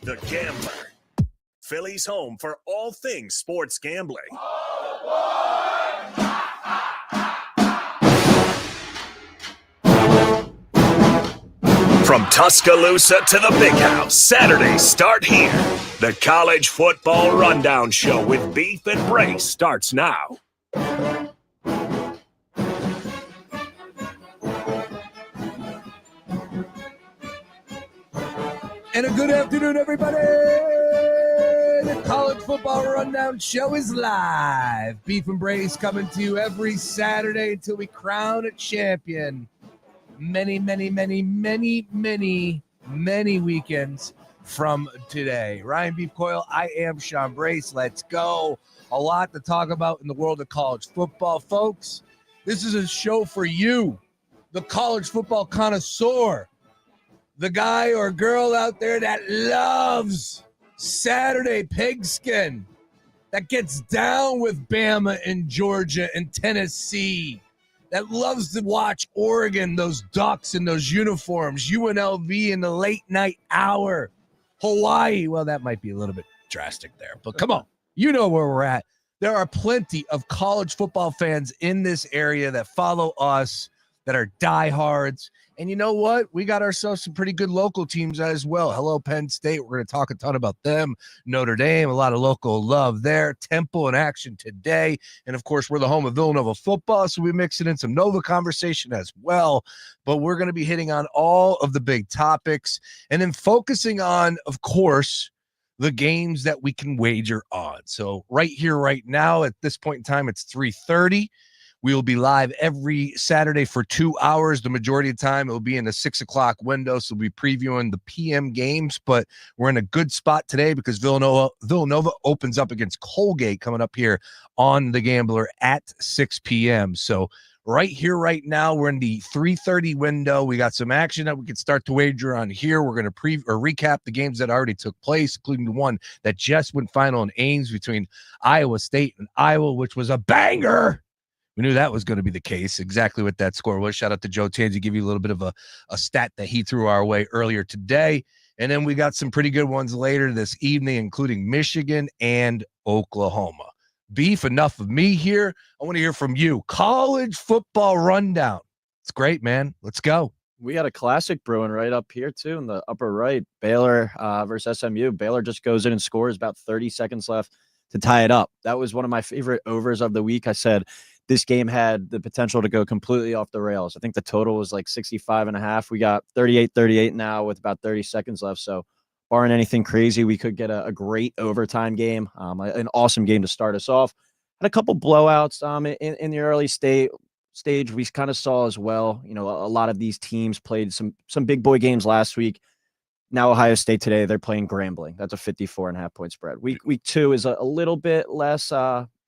The Gambler, Philly's home for all things sports gambling. From Tuscaloosa to the Big House, Saturdays start here. The College Football Rundown Show with Beef and Brace starts now. And a good afternoon, everybody. The College Football Rundown Show is live. Beef and Brace coming to you every Saturday until we crown a champion. Many weekends from today. Ryan Beef Coyle, I am Sean Brace. Let's go. A lot to talk about in the world of college football, folks. This is a show for you, the college football connoisseur. The guy or girl out there that loves Saturday pigskin, that gets down with Bama and Georgia and Tennessee, that loves to watch Oregon, those Ducks in those uniforms, UNLV in the late night hour, Hawaii. Well, that might be a little bit drastic there, but come on, you know where we're at. There are plenty of college football fans in this area that follow us, that are diehards. And you know what? We got ourselves some pretty good local teams as well. Hello, Penn State. We're going to talk a ton about them. Notre Dame, a lot of local love there. Temple in action today. And, of course, we're the home of Villanova football, so we're mixing in some Nova conversation as well. But we're going to be hitting on all of the big topics and then focusing on, of course, the games that we can wager on. So right here, right now, at this point in time, it's 3:30. We will be live every Saturday for 2 hours. The majority of the time, it will be in the 6 o'clock window. So we'll be previewing the PM games, but we're in a good spot today because Villanova opens up against Colgate coming up here on The Gambler at 6 p.m. So right here, right now, we're in the 3:30 window. We got some action that we can start to wager on here. We're going to recap the games that already took place, including the one that just went final in Ames between Iowa State and Iowa, which was a banger. We knew that was going to be the case, exactly what that score was. Shout out to Joe Tanzi, give you a little bit of a stat that he threw our way earlier today. And then we got some pretty good ones later this evening, including Michigan and Oklahoma. Beef, enough of me here. I want to hear from you. College football rundown. It's great, man. Let's go. We got a classic brewing right up here, too, in the upper right. Baylor versus SMU. Baylor just goes in and scores about 30 seconds left to tie it up. That was one of my favorite overs of the week. I said this game had the potential to go completely off the rails. I think the total was like 65.5. We got 38-38 now with about 30 seconds left. So barring anything crazy, we could get a great overtime game, an awesome game to start us off. Had a couple blowouts in the early stage. We kind of saw as well, you know, a lot of these teams played some big boy games last week. Now Ohio State today, they're playing Grambling. That's a 54.5 point spread. Week 2 is a little bit less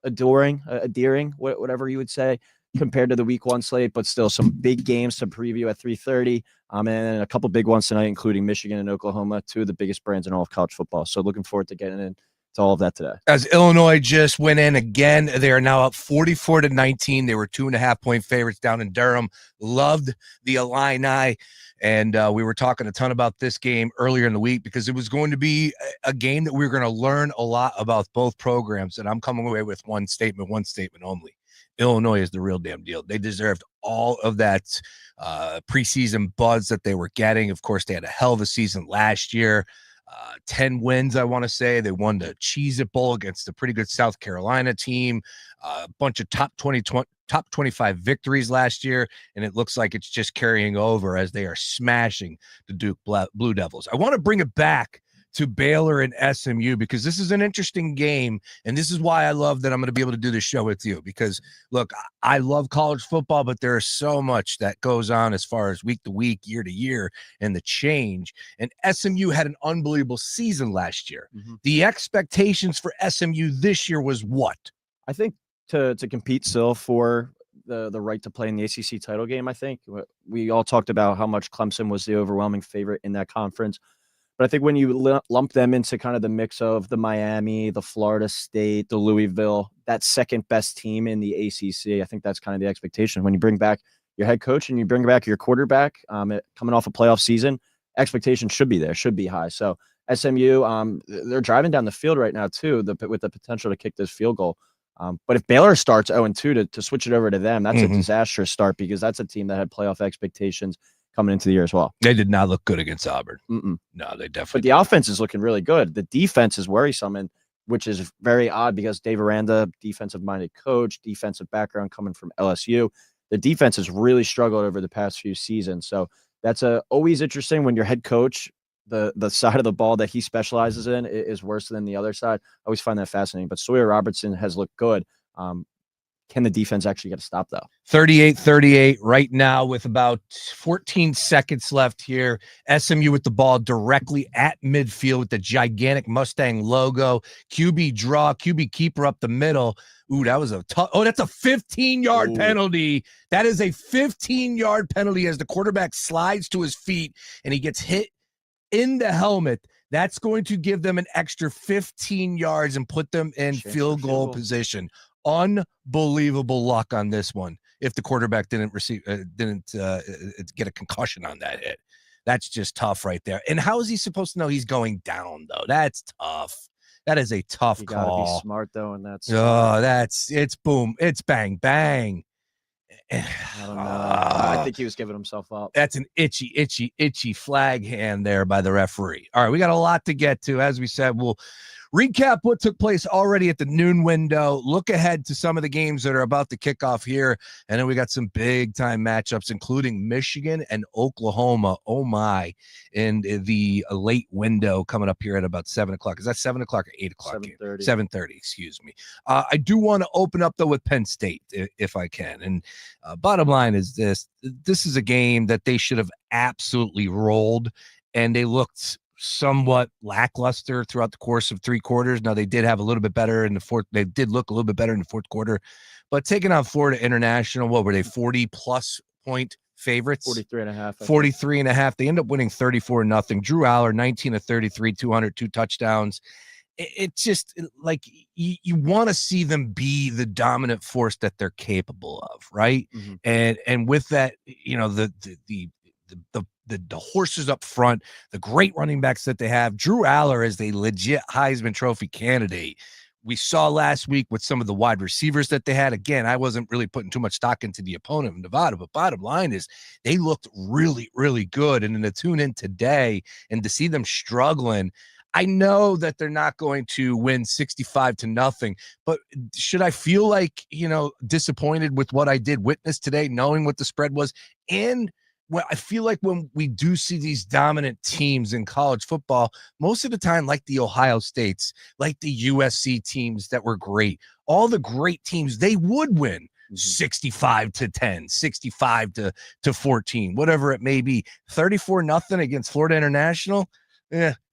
endearing, whatever you would say, compared to the week 1 slate, but still some big games to preview at 3:30. And a couple big ones tonight, including Michigan and Oklahoma, 2 of the biggest brands in all of college football. So looking forward to getting into all of that today. As Illinois just went in again, they are now up 44-19. They were 2.5 point favorites down in Durham. Loved the Illini. And we were talking a ton about this game earlier in the week because it was going to be a game that we were going to learn a lot about both programs. And I'm coming away with one statement only. Illinois is the real damn deal. They deserved all of that preseason buzz that they were getting. Of course, they had a hell of a season last year. 10 wins, I want to say. They won the Cheez-It Bowl against a pretty good South Carolina team. A bunch of top 25 victories last year, and it looks like it's just carrying over as they are smashing the Duke Blue Devils. I want to bring it back to Baylor and SMU because this is an interesting game, and this is why I love that I'm going to be able to do this show with you because, look, I love college football, but there is so much that goes on as far as week to week, year to year, and the change. And SMU had an unbelievable season last year. Mm-hmm. The expectations for SMU this year was what? I think to compete still for the right to play in the ACC title game. I think we all talked about how much Clemson was the overwhelming favorite in that conference. But I think when you lump them into kind of the mix of the Miami, the Florida State, the Louisville, that second best team in the ACC, I think that's kind of the expectation. When you bring back your head coach and you bring back your quarterback coming off a playoff season, expectations should be there, should be high. So SMU, they're driving down the field right now too, with the potential to kick this field goal. But if Baylor starts 0-2 to switch it over to them, that's a disastrous start because that's a team that had playoff expectations coming into the year as well. They did not look good against Auburn. No, they definitely. But the offense is looking really good. The defense is worrisome, and which is very odd because Dave Aranda, defensive-minded coach, defensive background coming from LSU. The defense has really struggled over the past few seasons. So that's always interesting when your head coach, the side of the ball that he specializes in is worse than the other side. I always find that fascinating. But Sawyer Robertson has looked good. Can the defense actually get a stop, though? 38-38 right now with about 14 seconds left here. SMU with the ball directly at midfield with the gigantic Mustang logo. QB draw, QB keeper up the middle. Ooh, that was a tough. Oh, that's a 15-yard penalty. That is a 15-yard penalty as the quarterback slides to his feet and he gets hit in the helmet. That's going to give them an extra 15 yards and put them in field goal position. Unbelievable luck on this one. If the quarterback didn't get a concussion on that hit, that's just tough right there. And how is he supposed to know he's going down though? That's tough. That is a tough call. You gotta be smart though, and that's it's boom, it's bang bang. I don't know. I think he was giving himself up. That's an itchy flag hand there by the referee. All right, we got a lot to get to. As we said, we'll recap what took place already at the noon window, look ahead to some of the games that are about to kick off here, and then we got some big-time matchups, including Michigan and Oklahoma. Oh, my, in the late window coming up here at about 7 o'clock. Is that 7 o'clock or 8 o'clock? 7:30. 7:30, excuse me. I do want to open up, though, with Penn State, if I can. And bottom line is this is a game that they should have absolutely rolled, and they looked somewhat lackluster throughout the course of 3 quarters. Now they did have a little bit better in the fourth. They did look a little bit better in the fourth quarter, but taking on Florida International, what were they, 40+ point favorites? 43.5. They end up winning 34-0. Drew Aller, 19 of 33, 202 touchdowns. It just like you want to see them be the dominant force that they're capable of, right? And with that, you know, the horses up front, the great running backs that they have. Drew Aller is a legit Heisman Trophy candidate. We saw last week with some of the wide receivers that they had. Again, I wasn't really putting too much stock into the opponent of Nevada, but bottom line is they looked really, really good. And then to tune in today and to see them struggling, I know that they're not going to win 65-0, but should I feel like, disappointed with what I did witness today, knowing what the spread was? And well, I feel like when we do see these dominant teams in college football, most of the time, like the Ohio States, like the USC teams that were great, all the great teams, they would win 65-10, 65-14, whatever it may be. 34-0 against Florida International.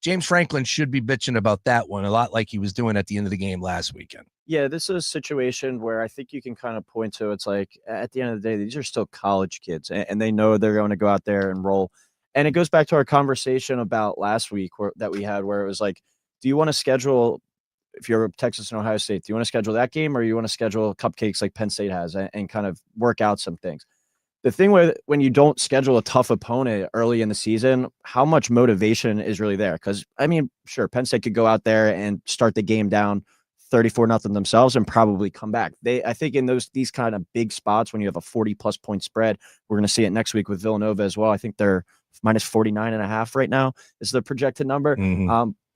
James Franklin should be bitching about that one a lot, like he was doing at the end of the game last weekend. Yeah, this is a situation where I think you can kind of point to, it's like at the end of the day, these are still college kids and they know they're going to go out there and roll. And it goes back to our conversation about last week that we had, where it was like, do you want to schedule, if you're Texas and Ohio State, do you want to schedule that game or you want to schedule cupcakes like Penn State has and kind of work out some things? The thing when you don't schedule a tough opponent early in the season, how much motivation is really there? Because, I mean, sure, Penn State could go out there and start the game down 34-0 themselves and probably come back. I think in these kind of big spots when you have a 40+ point spread, we're going to see it next week with Villanova as well. I think they're minus 49.5 right now is the projected number.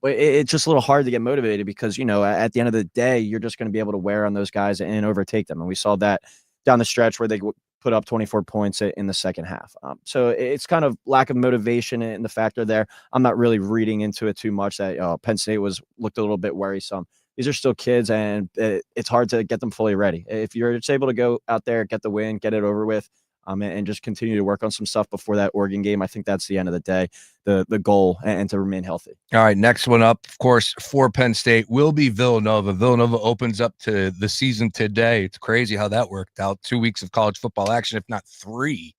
But it's just a little hard to get motivated because, at the end of the day, you're just going to be able to wear on those guys and overtake them. And we saw that down the stretch where they put up 24 points in the second half. So it's kind of lack of motivation in the factor there. I'm not really reading into it too much that Penn State looked a little bit worrisome. These are still kids, and it's hard to get them fully ready. If you're just able to go out there, get the win, get it over with, and just continue to work on some stuff before that Oregon game, I think that's the end of the day, the goal, and to remain healthy. All right, next one up, of course, for Penn State will be Villanova. Villanova opens up to the season today. It's crazy how that worked out. 2 weeks of college football action, if not 3,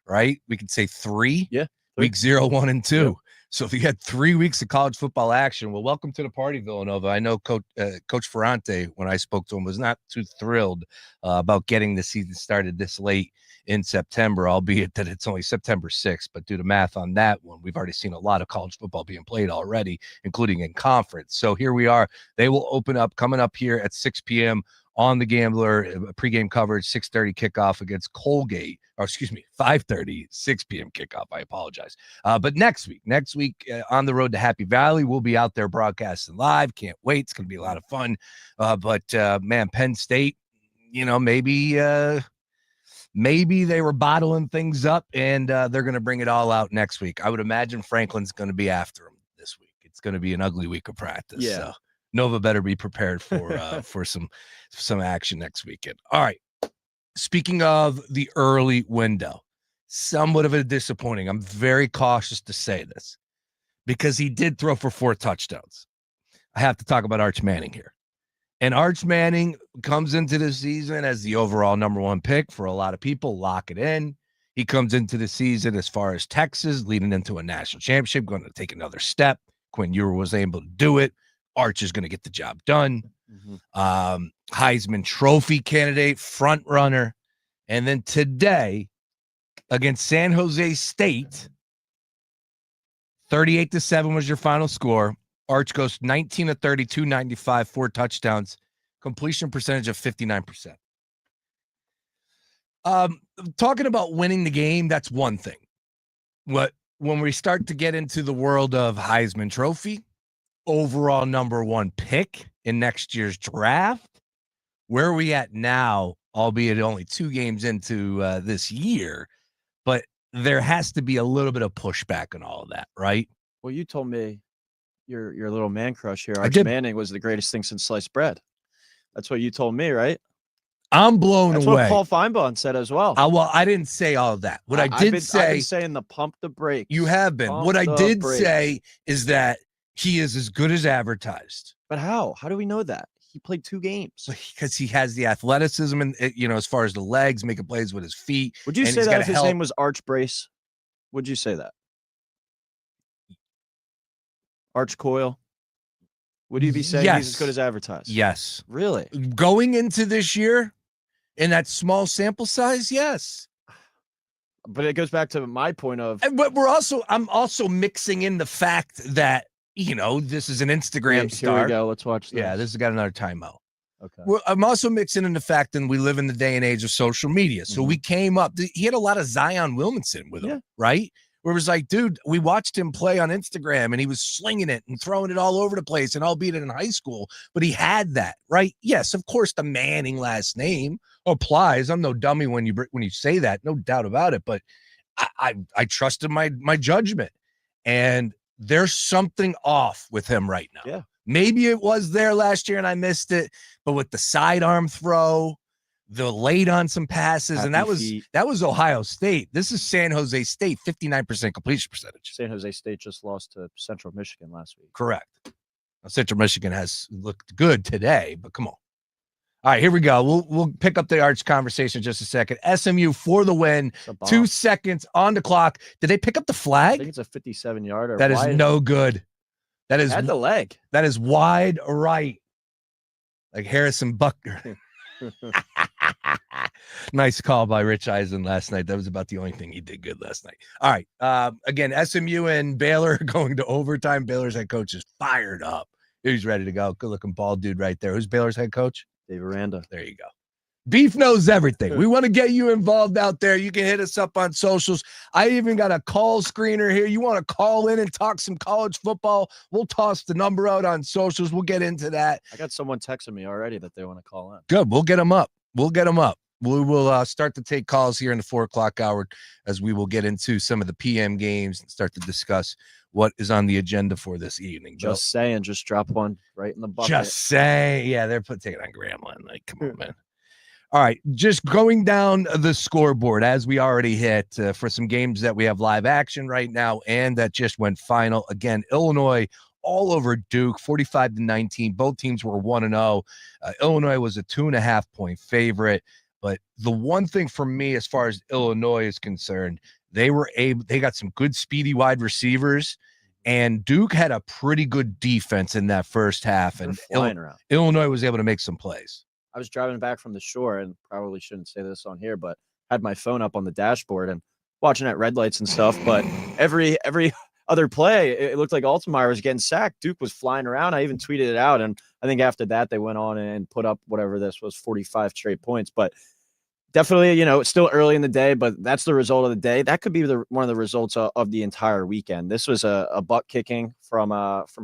right? We could say 3. Yeah. Week 0, 1, and 2. Yeah. So if you had 3 weeks of college football action, well, welcome to the party, Villanova. I know Coach Ferrante, when I spoke to him, was not too thrilled about getting the season started this late in September, albeit that it's only September 6th. But do the math on that one. We've already seen a lot of college football being played already, including in conference. So here we are. They will open up coming up here at 6 p.m. on the Gambler, pregame coverage, 6:30 kickoff against Colgate, or excuse me, 5:30, 6 p.m. kickoff. I apologize. But next week on the road to Happy Valley, we'll be out there broadcasting live. Can't wait. It's going to be a lot of fun. Man, Penn State, maybe they were bottling things up and they're going to bring it all out next week. I would imagine Franklin's going to be after them this week. It's going to be an ugly week of practice. Yeah. So Nova better be prepared for some action next weekend. All right. Speaking of the early window, somewhat of a disappointing. I'm very cautious to say this because he did throw for 4 touchdowns. I have to talk about Arch Manning here. And Arch Manning comes into the season as the overall number 1 pick for a lot of people. Lock it in. He comes into the season as far as Texas, leading into a national championship, going to take another step. Quinn Ewers was able to do it. Arch is going to get the job done. Mm-hmm. Heisman Trophy candidate, front runner. And then today against San Jose State, 38-7 was your final score. Arch goes 19 of 32, 95, 4 touchdowns, completion percentage of 59%. Talking about winning the game, that's one thing. When we start to get into the world of Heisman Trophy, overall number 1 pick in next year's draft, where are we at now, albeit only 2 games into this year, but there has to be a little bit of pushback on all of that, right? Well, you told me your little man crush here, Arch Manning, was the greatest thing since sliced bread. That's what you told me, right? I'm blown That's away. That's what Paul Feinbaum said as well. Well, I didn't say all of that. What I've been saying the pump the brakes. You have been. What I did say is that he is as good as advertised. But how? How do we know that? He played 2 games. Because he has the athleticism and, as far as the legs, making plays with his feet. Would you say that if his name was Arch Brace? Would you say that? Arch Coyle? Would you be saying he's as good as advertised? Yes. Really? Going into this year in that small sample size, yes. But it goes back to my point of... But I'm also mixing in the fact that, this is an Instagram star. Here we go. Let's watch this. Yeah, this has got another timeout. Okay. I'm also mixing in the fact that we live in the day and age of social media. So we came up, he had a lot of Zion Williamson with him, right? Where it was like, dude, we watched him play on Instagram and he was slinging it and throwing it all over the place, and albeit in high school, but he had that, right? Yes, of course, the Manning last name applies. I'm no dummy when you say that, no doubt about it. But I trusted my judgment, and there's something off with him right now. Yeah, maybe it was there last year and I missed it, but with the sidearm throw, the late on some passes, and that was Ohio State. This is San Jose State, 59% completion percentage. San Jose State just lost to Central Michigan last week. Correct. Now, Central Michigan has looked good today, but come on. All right, here we go. We'll pick up the Arch conversation in just a second. SMU for the win. 2 seconds on the clock. Did they pick up the flag? I think it's a 57-yarder. That is no good. That is at the leg. That is wide right, like Harrison Buckner. Nice call by Rich Eisen last night. That was about the only thing he did good last night. All right. Again, SMU and Baylor going to overtime. Baylor's head coach is fired up. He's ready to go. Good looking bald dude right there. Who's Baylor's head coach? Dave Aranda. There you go. Beef knows everything. We want to get you involved out there. You can hit us up on socials. I even got a call screener here. You want to call in and talk some college football? We'll toss the number out on socials. We'll get into that. I got someone texting me already that they want to call in. Good. We'll get them up. We will start to take calls here in the 4 o'clock hour as we will get into some of the PM games and start to discuss what is on the agenda for this evening. Just saying, just drop one right in the bucket. Just say, yeah, they're taking on Grambling. Like, come on, man. All right, just going down the scoreboard as we already hit for some games that we have live action right now and that just went final. Again, Illinois all over Duke, 45-19. Both teams were 1-0. Illinois was a 2.5-point favorite. But the one thing for me, as far as Illinois is concerned, they got some good speedy wide receivers, And Duke had a pretty good defense in that first half, They're and flying around. Illinois was able to make some plays. I was driving back from the shore, and probably shouldn't say this on here, but had my phone up on the dashboard and watching at red lights and stuff. But every other play, it looked like Altemeyer was getting sacked. Duke was flying around. I even tweeted it out, and I think after that they went on and put up whatever this was, 45 straight points. But definitely, it's still early in the day, but that's the result of the day. That could be one of the results of the entire weekend. This was a butt kicking from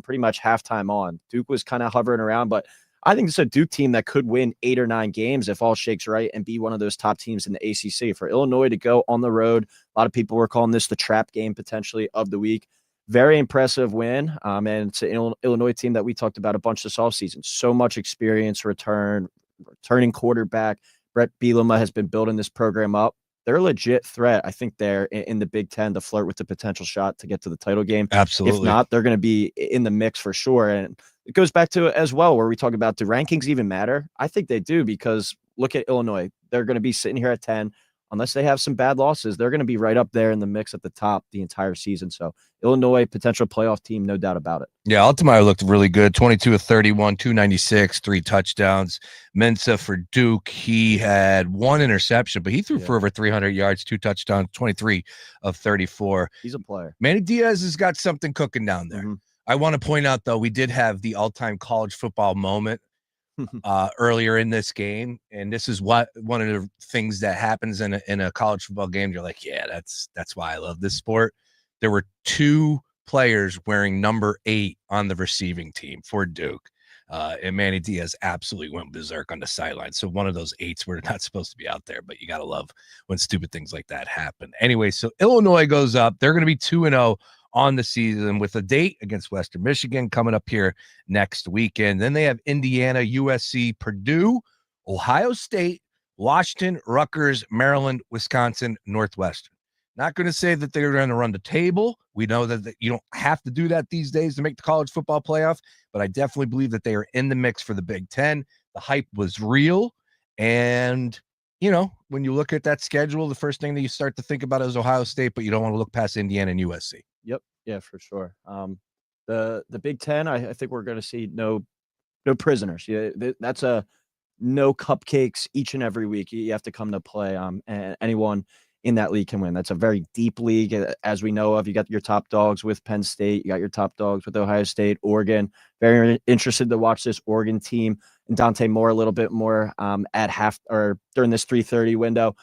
pretty much halftime on. Duke was kind of hovering around, but I think it's a Duke team that could win 8 or 9 games if all shakes right and be one of those top teams in the ACC. For Illinois to go on the road, a lot of people were calling this the trap game potentially of the week. Very impressive win, and it's an Illinois team that we talked about a bunch this offseason. So much experience, returning quarterback. Brett Bielema has been building this program up. They're a legit threat. I think they're in the Big Ten to flirt with the potential shot to get to the title game. Absolutely. If not, they're going to be in the mix for sure. And it goes back to it as well, where we talk about, do rankings even matter? I think they do, because look at Illinois. They're going to be sitting here at 10. Unless they have some bad losses, they're going to be right up there in the mix at the top the entire season. So Illinois, potential playoff team, no doubt about it. Yeah, Altemeyer looked really good. 22 of 31, 296, 3 touchdowns. Mensa for Duke, he had 1 interception, but he threw for over 300 yards, 2 touchdowns, 23 of 34. He's a player. Manny Diaz has got something cooking down there. Mm-hmm. I want to point out, though, we did have the all-time college football moment earlier in this game, and this is one of the things that happens in a college football game. You're like, yeah, that's why I love this sport. There were 2 players wearing number 8 on the receiving team for Duke, and Manny Diaz absolutely went berserk on the sideline. So one of those 8s were not supposed to be out there, but you gotta love when stupid things like that happen. Anyway, so Illinois goes up. They're going to be 2-0 on the season, with a date against Western Michigan coming up here next weekend. Then they have Indiana, USC, Purdue, Ohio State, Washington, Rutgers, Maryland, Wisconsin, Northwestern. Not going to say that they're going to run the table. We know that you don't have to do that these days to make the college football playoff, but I definitely believe that they are in the mix for the Big Ten. The hype was real, and when you look at that schedule, the first thing that you start to think about is Ohio State, but you don't want to look past Indiana and USC. Yep. Yeah, for sure. The Big Ten, I think we're going to see no prisoners. Yeah, that's a no cupcakes each and every week. You have to come to play. And anyone in that league can win. That's a very deep league, as we know of. You got your top dogs with Penn State. You got your top dogs with Ohio State, Oregon. Very interested to watch this Oregon team and Dante Moore a little bit more at half or during this 3:30 window.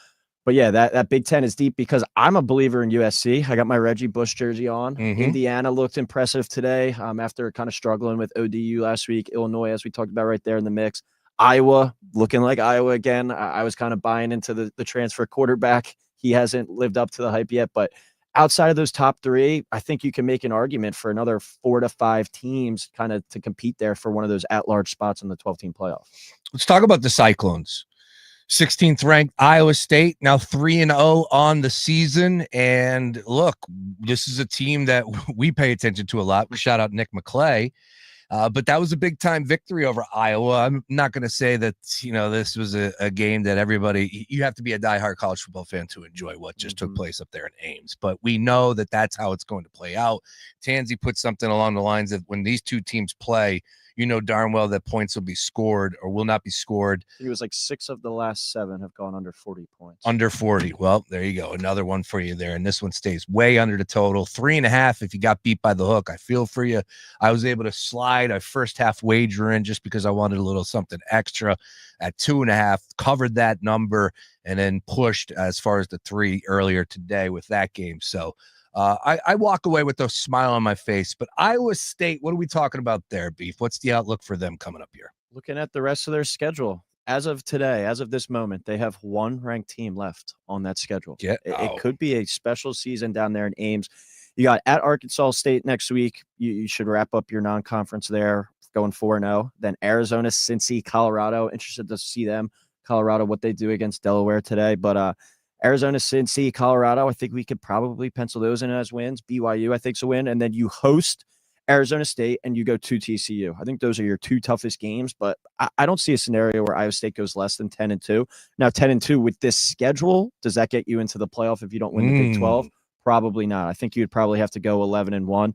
But yeah, that Big Ten is deep, because I'm a believer in USC. I got my Reggie Bush jersey on. Mm-hmm. Indiana looked impressive today after kind of struggling with ODU last week. Illinois, as we talked about, right there in the mix. Iowa, looking like Iowa again. I was kind of buying into the transfer quarterback. He hasn't lived up to the hype yet. But outside of those top 3, I think you can make an argument for another 4 to 5 teams kind of to compete there for one of those at-large spots in the 12-team playoff. Let's talk about the Cyclones. 16th ranked Iowa State, now 3-0 on the season. And look, this is a team that we pay attention to a lot. Shout out Nick McClay. But that was a big time victory over Iowa. I'm not going to say that, this was a game that you have to be a diehard college football fan to enjoy what just took place up there in Ames. But we know that that's how it's going to play out. Tansey put something along the lines of, when these 2 teams play, you know darn well that points will be scored or will not be scored. It was like 6 of the last 7 have gone under 40 points. Under 40. Well, there you go. Another one for you there. And this one stays way under the total. 3.5 if you got beat by the hook. I feel for you. I was able to slide a first half wager in just because I wanted a little something extra at 2.5, covered that number, and then pushed as far as the 3 earlier today with that game. So I walk away with a smile on my face. But Iowa State, what are we talking about there, Beef? What's the outlook for them coming up here? Looking at the rest of their schedule, as of today, as of this moment, they have 1 ranked team left on that schedule. It could be a special season down there in Ames. You got at Arkansas State next week. You should wrap up your non-conference there, going 4-0. Then Arizona, Cincy, Colorado. Interested to see them, Colorado, what they do against Delaware today. But Arizona, Cincy, Colorado, I think we could probably pencil those in as wins. BYU, I think, is a win. And then you host Arizona State and you go to TCU. I think those are your 2 toughest games, but I don't see a scenario where Iowa State goes less than 10-2. Now, 10-2 with this schedule, does that get you into the playoff if you don't win the Big 12? Probably not. I think you'd probably have to go 11-1.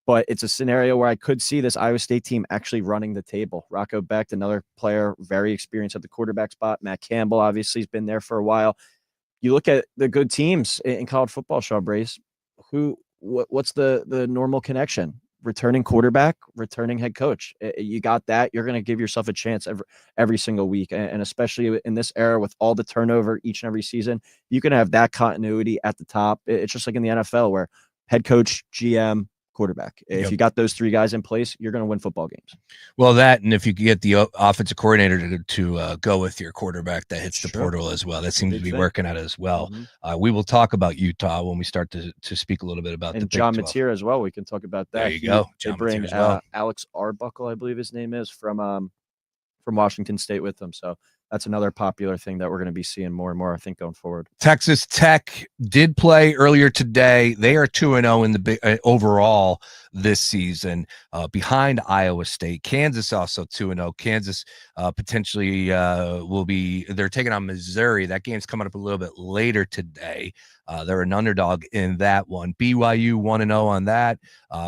But it's a scenario where I could see this Iowa State team actually running the table. Rocco Becht, another player, very experienced at the quarterback spot. Matt Campbell obviously has been there for a while. You look at the good teams in college football, Shaw Brace. What's the normal connection? Returning quarterback, returning head coach. You got that. You're going to give yourself a chance every single week, and especially in this era with all the turnover each and every season, you can have that continuity at the top. It's just like in the NFL where head coach, GM, quarterback. If you got those three guys in place, you're going to win football games. Well, that, and if you could get the offensive coordinator to go with your quarterback that hits the portal as well, that seems to be working out as well. We will talk about Utah when we start to speak a little bit about and the John Mateer as well. We can talk about that. There you go. They bring Alex Arbuckle, I believe his name is, from Washington State with them. So that's another popular thing that we're going to be seeing more and more, I think, going forward. Texas Tech did play earlier today. They are 2-0 in the overall this season, behind Iowa State. Kansas also 2-0. Kansas potentially they're taking on Missouri. That game's coming up a little bit later today. They're an underdog in that one. BYU 1-0 on that.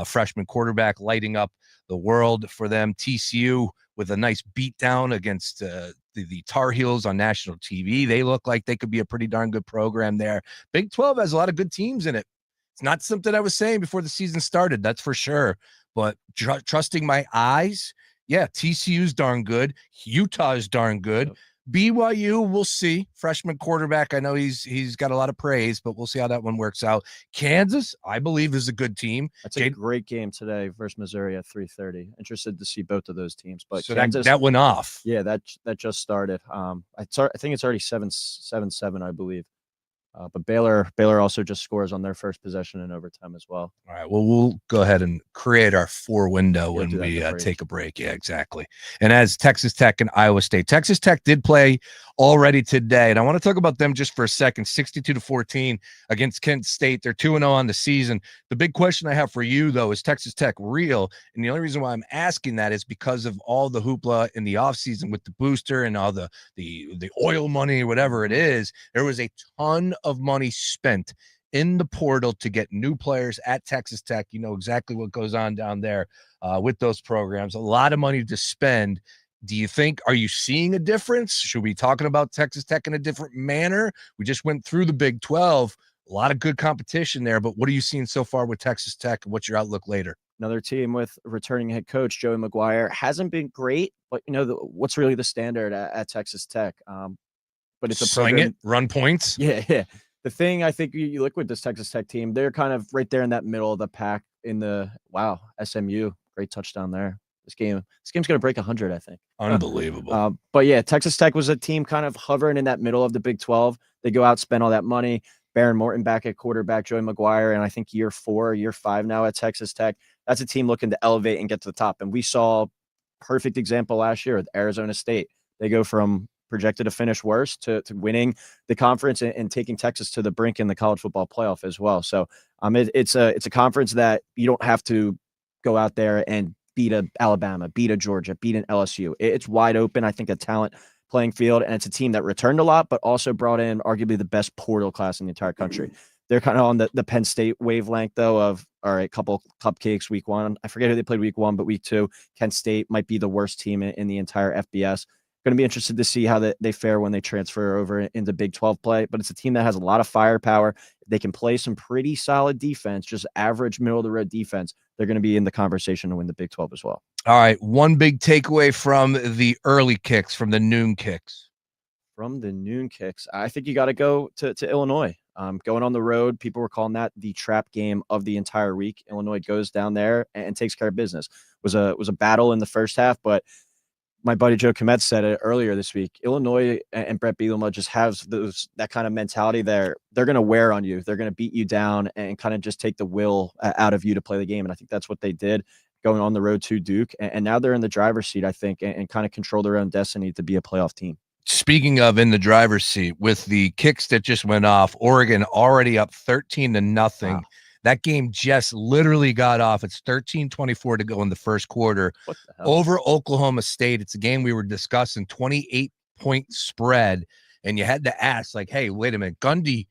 Freshman quarterback lighting up the world for them. TCU with a nice beatdown against the Tar Heels on national TV. They look like they could be a pretty darn good program there. Big 12 has a lot of good teams in it. It's not something I was saying before the season started, that's for sure. But trusting my eyes, yeah, TCU's darn good. Utah is darn good. Yep. BYU, we'll see. Freshman quarterback, I know he's got a lot of praise, but we'll see how that one works out. Kansas, I believe, is a good team. That's a great game today versus Missouri at 3:30. Interested to see both of those teams. But so Kansas, that went off. Yeah, that just started. I think it's already 7-7, I believe. But Baylor also just scores on their first possession in overtime as well. All right. Well, we'll go ahead and create our 4 window when we take a break. Yeah, exactly. And as Texas Tech and Iowa State, Texas Tech did play already today, and I want to talk about them just for a second. 62-14 against Kent State. They're 2-0 on the season. The big question I have for you, though, is Texas Tech real? And the only reason why I'm asking that is because of all the hoopla in the offseason with the booster and all the oil money, whatever it is. There was a ton of money spent in the portal to get new players at Texas Tech. You know exactly what goes on down there with those programs. A lot of money to spend. Are you seeing a difference? Should we be talking about Texas Tech in a different manner? We just went through the Big 12. A lot of good competition there, but what are you seeing so far with Texas Tech? What's your outlook later? Another team with returning head coach Joey McGuire. Hasn't been great, but what's really the standard at Texas Tech? But it's a program. Run points. Yeah. The thing I think you look with this Texas Tech team, they're kind of right there in that middle of the pack SMU, great touchdown there. This game's going to break 100, I think. Unbelievable. But yeah, Texas Tech was a team kind of hovering in that middle of the Big 12. They go out, spend all that money. Baron Morton back at quarterback, Joey McGuire, and I think year 5 now at Texas Tech. That's a team looking to elevate and get to the top. And we saw perfect example last year with Arizona State. They go from projected to finish worse to winning the conference and taking Texas to the brink in the college football playoff as well. So it's a conference that you don't have to go out there and beat a Alabama, beat a Georgia, beat an LSU. It's wide open. I think a talent playing field, and it's a team that returned a lot, but also brought in arguably the best portal class in the entire country. They're kind of on the Penn State wavelength, though, of, all right, couple cupcakes week 1. I forget who they played week 1, but week 2, Kent State might be the worst team in the entire FBS. Going to be interested to see how they fare when they transfer over into Big 12 play, but it's a team that has a lot of firepower. They can play some pretty solid defense, just average middle-of-the-road defense. They're going to be in the conversation to win the Big 12 as well. All right, one big takeaway from the early kicks, from the noon kicks. From the noon kicks, I think you got to go to Illinois. Going on the road, people were calling that the trap game of the entire week. Illinois goes down there and takes care of business. Was a battle in the first half, but my buddy Joe Komet said it earlier this week. Illinois and Brett Bielema just have that kind of mentality there. They're going to wear on you. They're going to beat you down and kind of just take the will out of you to play the game. And I think that's what they did going on the road to Duke. And now they're in the driver's seat, I think, and kind of control their own destiny to be a playoff team. Speaking of in the driver's seat, with the kicks that just went off, Oregon already up 13-0. Wow. That game just literally got off. It's 13-24 to go in the first quarter over Oklahoma State. It's a game we were discussing, 28-point spread. And you had to ask, like, hey, wait a minute, Gundy,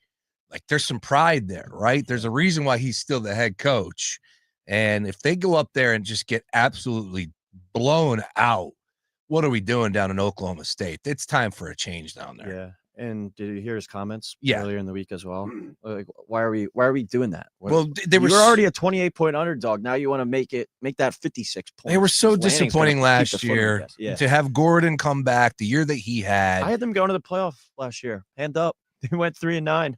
like, there's some pride there, right? There's a reason why he's still the head coach. And if they go up there and just get absolutely blown out, what are we doing down in Oklahoma State? It's time for a change down there. Yeah. And did you hear his comments Yeah. earlier in the week as well? Like, why are we doing that? Well, they were already a 28-point underdog. Now you want to make that 56 points. They were so Lanning's disappointing gonna keep the last foot on the year. gas. Yeah. To have Gordon come back the year that he had. I had them going to the playoff last year. Hand up. They went 3-9.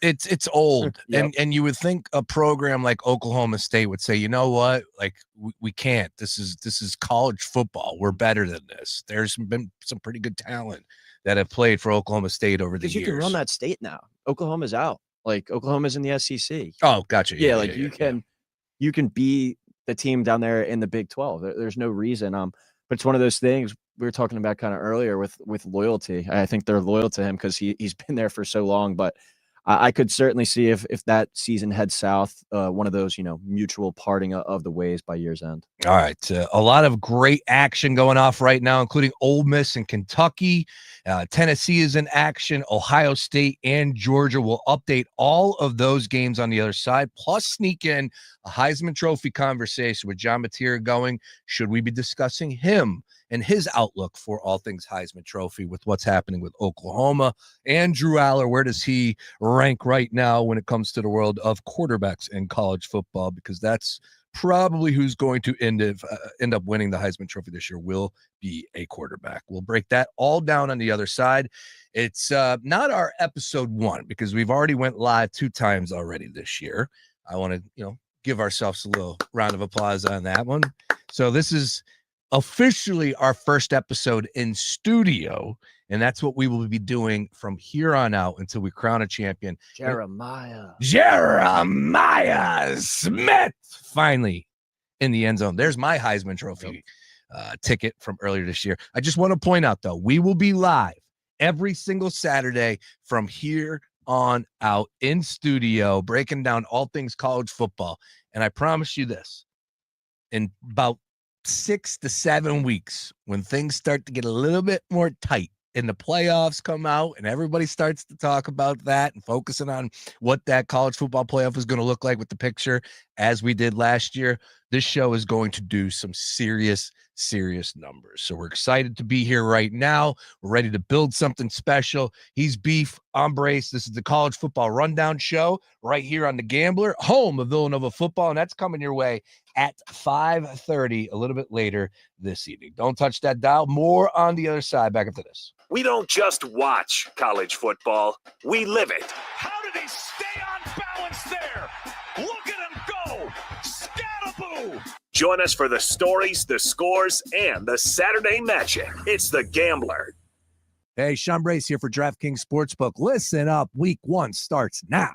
It's old. Yep. And you would think a program like Oklahoma State would say, you know what? Like we can't. This is college football. We're better than this. There's been some pretty good talent that have played for Oklahoma State over the years. You can run that state now. Oklahoma's out. Like Oklahoma's in the SEC. Oh, gotcha. Yeah, you can be the team down there in the Big 12. There's no reason. But it's one of those things we were talking about kind of earlier with loyalty. I think they're loyal to him because he's been there for so long. But I could certainly see if that season heads south, one of those, mutual parting of the ways by year's end. All right. A lot of great action going off right now, including Ole Miss and Kentucky. Tennessee is in action. Ohio State and Georgia. Will update all of those games on the other side, plus sneak in a Heisman Trophy conversation with John Mateer going. Should we be discussing him and his outlook for all things Heisman Trophy with what's happening with Oklahoma and Drew Aller? Where does he rank right now when it comes to the world of quarterbacks in college football? Because that's probably who's going to end up winning the Heisman Trophy this year will be a quarterback. We'll break that all down on the other side. It's not our episode 1 because we've already went live 2 times already this year. I want to, give ourselves a little round of applause on that one. So this is officially our first episode in studio, and that's what we will be doing from here on out until we crown a champion. Jeremiah Smith finally in the end zone. There's my Heisman Trophy ticket from earlier this year. I just want to point out, though, we will be live every single Saturday from here on out in studio, breaking down all things college football. And I promise you this, in about 6 to 7 weeks, when things start to get a little bit more tight and the playoffs come out and everybody starts to talk about that and focusing on what that college football playoff is going to look like with the picture, as we did last year, this show is going to do some serious numbers. So we're excited to be here right now. We're ready to build something special. He's Beef, I'm Brace. This is the College Football Rundown Show right here on The Gambler, home of Villanova football, and that's coming your way at 5:30 a little bit later this evening. Don't touch that dial. More on the other side. Back after this. We don't just watch college football, we live it. How did he stay on balance there? Look at him go! Scataboo! Join us for the stories, the scores, and the Saturday magic. It's The Gambler. Hey, Sean Brace here for DraftKings Sportsbook. Listen up. Week 1 starts now.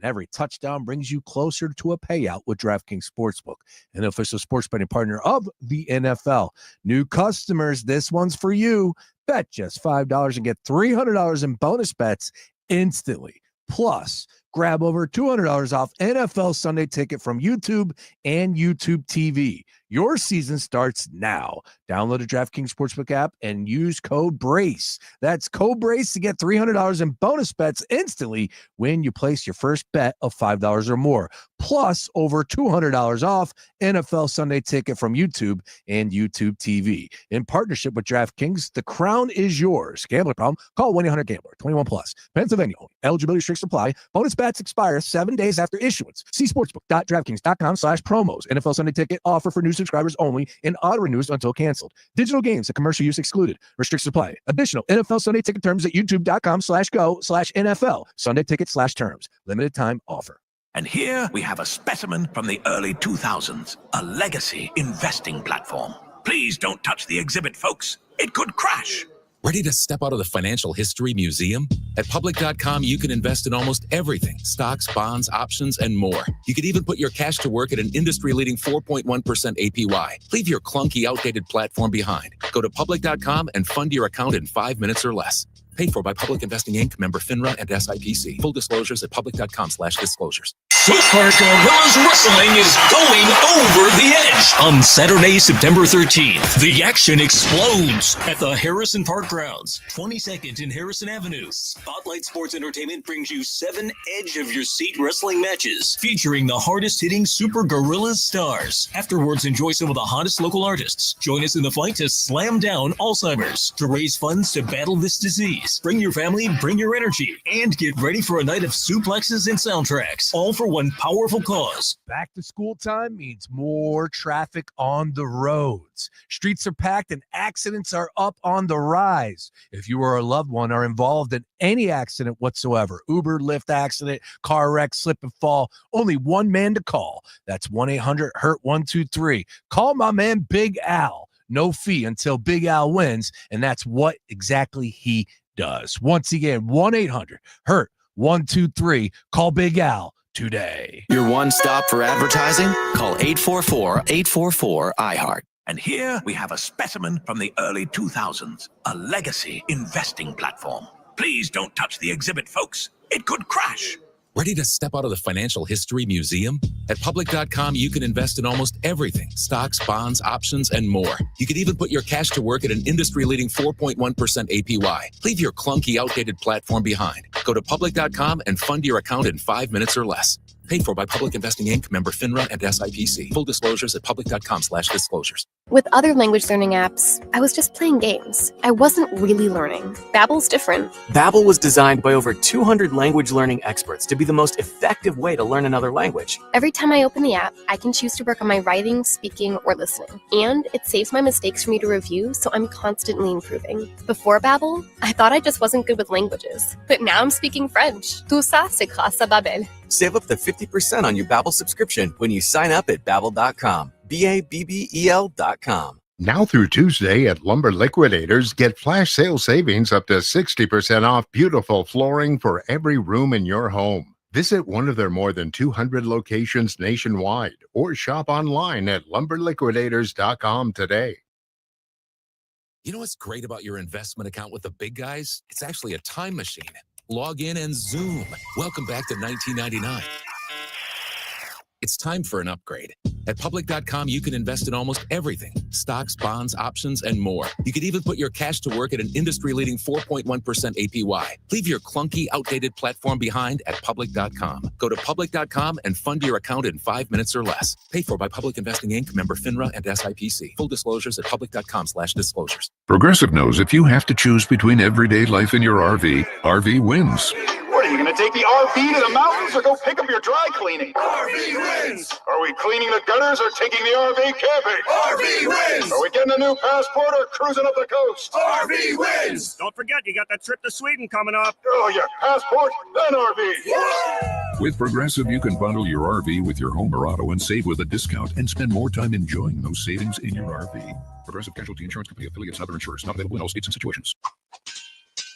Every touchdown brings you closer to a payout with DraftKings Sportsbook, an official sports betting partner of the NFL. New customers, this one's for you. Bet just $5 and get $300 in bonus bets instantly. Plus, grab over $200 off NFL Sunday Ticket from YouTube and YouTube TV. Your season starts now. Download the DraftKings Sportsbook app and use code BRACE. That's code BRACE to get $300 in bonus bets instantly when you place your first bet of $5 or more. Plus, over $200 off NFL Sunday Ticket from YouTube and YouTube TV. In partnership with DraftKings, the crown is yours. Gambling problem? Call 1-800-GAMBLER. 21 plus. Pennsylvania only. Eligibility restrictions apply. Bonus bets expire 7 days after issuance. See sportsbook.draftkings.com/promos. NFL Sunday Ticket offer for new subscribers only and auto-renews until canceled. Digital games and commercial use excluded. Restrictions apply. Additional NFL Sunday Ticket terms at youtube.com/go/NFL. Sunday Ticket/terms. Limited time offer. And here we have a specimen from the early 2000s, a legacy investing platform. Please don't touch the exhibit, folks. It could crash. Ready to step out of the financial history museum? At public.com, you can invest in almost everything: stocks, bonds, options, and more. You could even put your cash to work at an industry-leading 4.1% APY. Leave your clunky, outdated platform behind. Go to public.com and fund your account in 5 minutes or less. Paid for by Public Investing Inc., member FINRA and SIPC. Full disclosures at public.com/disclosures. Super Gorillas Wrestling is going over the edge. On Saturday, September 13th, the action explodes at the Harrison Park grounds, 22nd and Harrison Avenue. Spotlight Sports Entertainment brings you 7 edge-of-your-seat wrestling matches featuring the hardest-hitting Super Gorillas stars. Afterwards, enjoy some of the hottest local artists. Join us in the fight to slam down Alzheimer's, to raise funds to battle this disease. Bring your family, bring your energy, and get ready for a night of suplexes and soundtracks, all for one powerful cause. Back to school time means more traffic on the roads. Streets are packed and accidents are up on the rise. If you or a loved one are involved in any accident whatsoever, Uber, Lyft accident, car wreck, slip and fall, only one man to call. That's 1-800-HURT-123. Call my man Big Al. No fee until Big Al wins, and that's what exactly he does. Once again, 1-800-HURT-123. Call Big Al today. Your one stop for advertising? Call 844-844-iHeart. And here we have a specimen from the early 2000s, a legacy investing platform. Please don't touch the exhibit, folks. It could crash. Ready to step out of the financial history museum? At public.com, you can invest in almost everything: stocks, bonds, options, and more. You can even put your cash to work at an industry-leading 4.1% APY. Leave your clunky, outdated platform behind. Go to public.com and fund your account in 5 minutes or less. Paid for by Public Investing Inc., member FINRA and SIPC. Full disclosures at public.com/disclosures. With other language learning apps, I was just playing games. I wasn't really learning. Babbel's different. Babbel was designed by over 200 language learning experts to be the most effective way to learn another language. Every time I open the app, I can choose to work on my writing, speaking, or listening. And it saves my mistakes for me to review, so I'm constantly improving. Before Babbel, I thought I just wasn't good with languages. But now I'm speaking French. Tout ça, c'est grâce à Babbel. Save up to 50% on your Babbel subscription when you sign up at Babbel.com. BABBEL.com. Now through Tuesday at Lumber Liquidators, get flash sale savings up to 60% off beautiful flooring for every room in your home. Visit one of their more than 200 locations nationwide or shop online at lumberliquidators.com today. You know what's great about your investment account with the big guys? It's actually a time machine. Log in and zoom. Welcome back to 1999. It's time for an upgrade. At public.com, you can invest in almost everything: stocks, bonds, options, and more. You can even put your cash to work at an industry-leading 4.1% APY. Leave your clunky, outdated platform behind at public.com. Go to public.com and fund your account in 5 minutes or less. Paid for by Public Investing Inc., member FINRA and SIPC. Full disclosures at public.com/disclosures. Progressive knows if you have to choose between everyday life and your RV wins. What, are you going to take the RV to the mountains or go pick up your dry cleaning? RV wins! Are we cleaning the gutters or taking the RV camping? RV wins! Are we getting a new passport or cruising up the coast? RV wins! Don't forget, you got that trip to Sweden coming up. Oh, yeah, passport, then RV. Yeah! With Progressive, you can bundle your RV with your home or auto and save with a discount and spend more time enjoying those savings in your RV. Progressive Casualty Insurance Company affiliates and other insurers. Not available in all states and situations.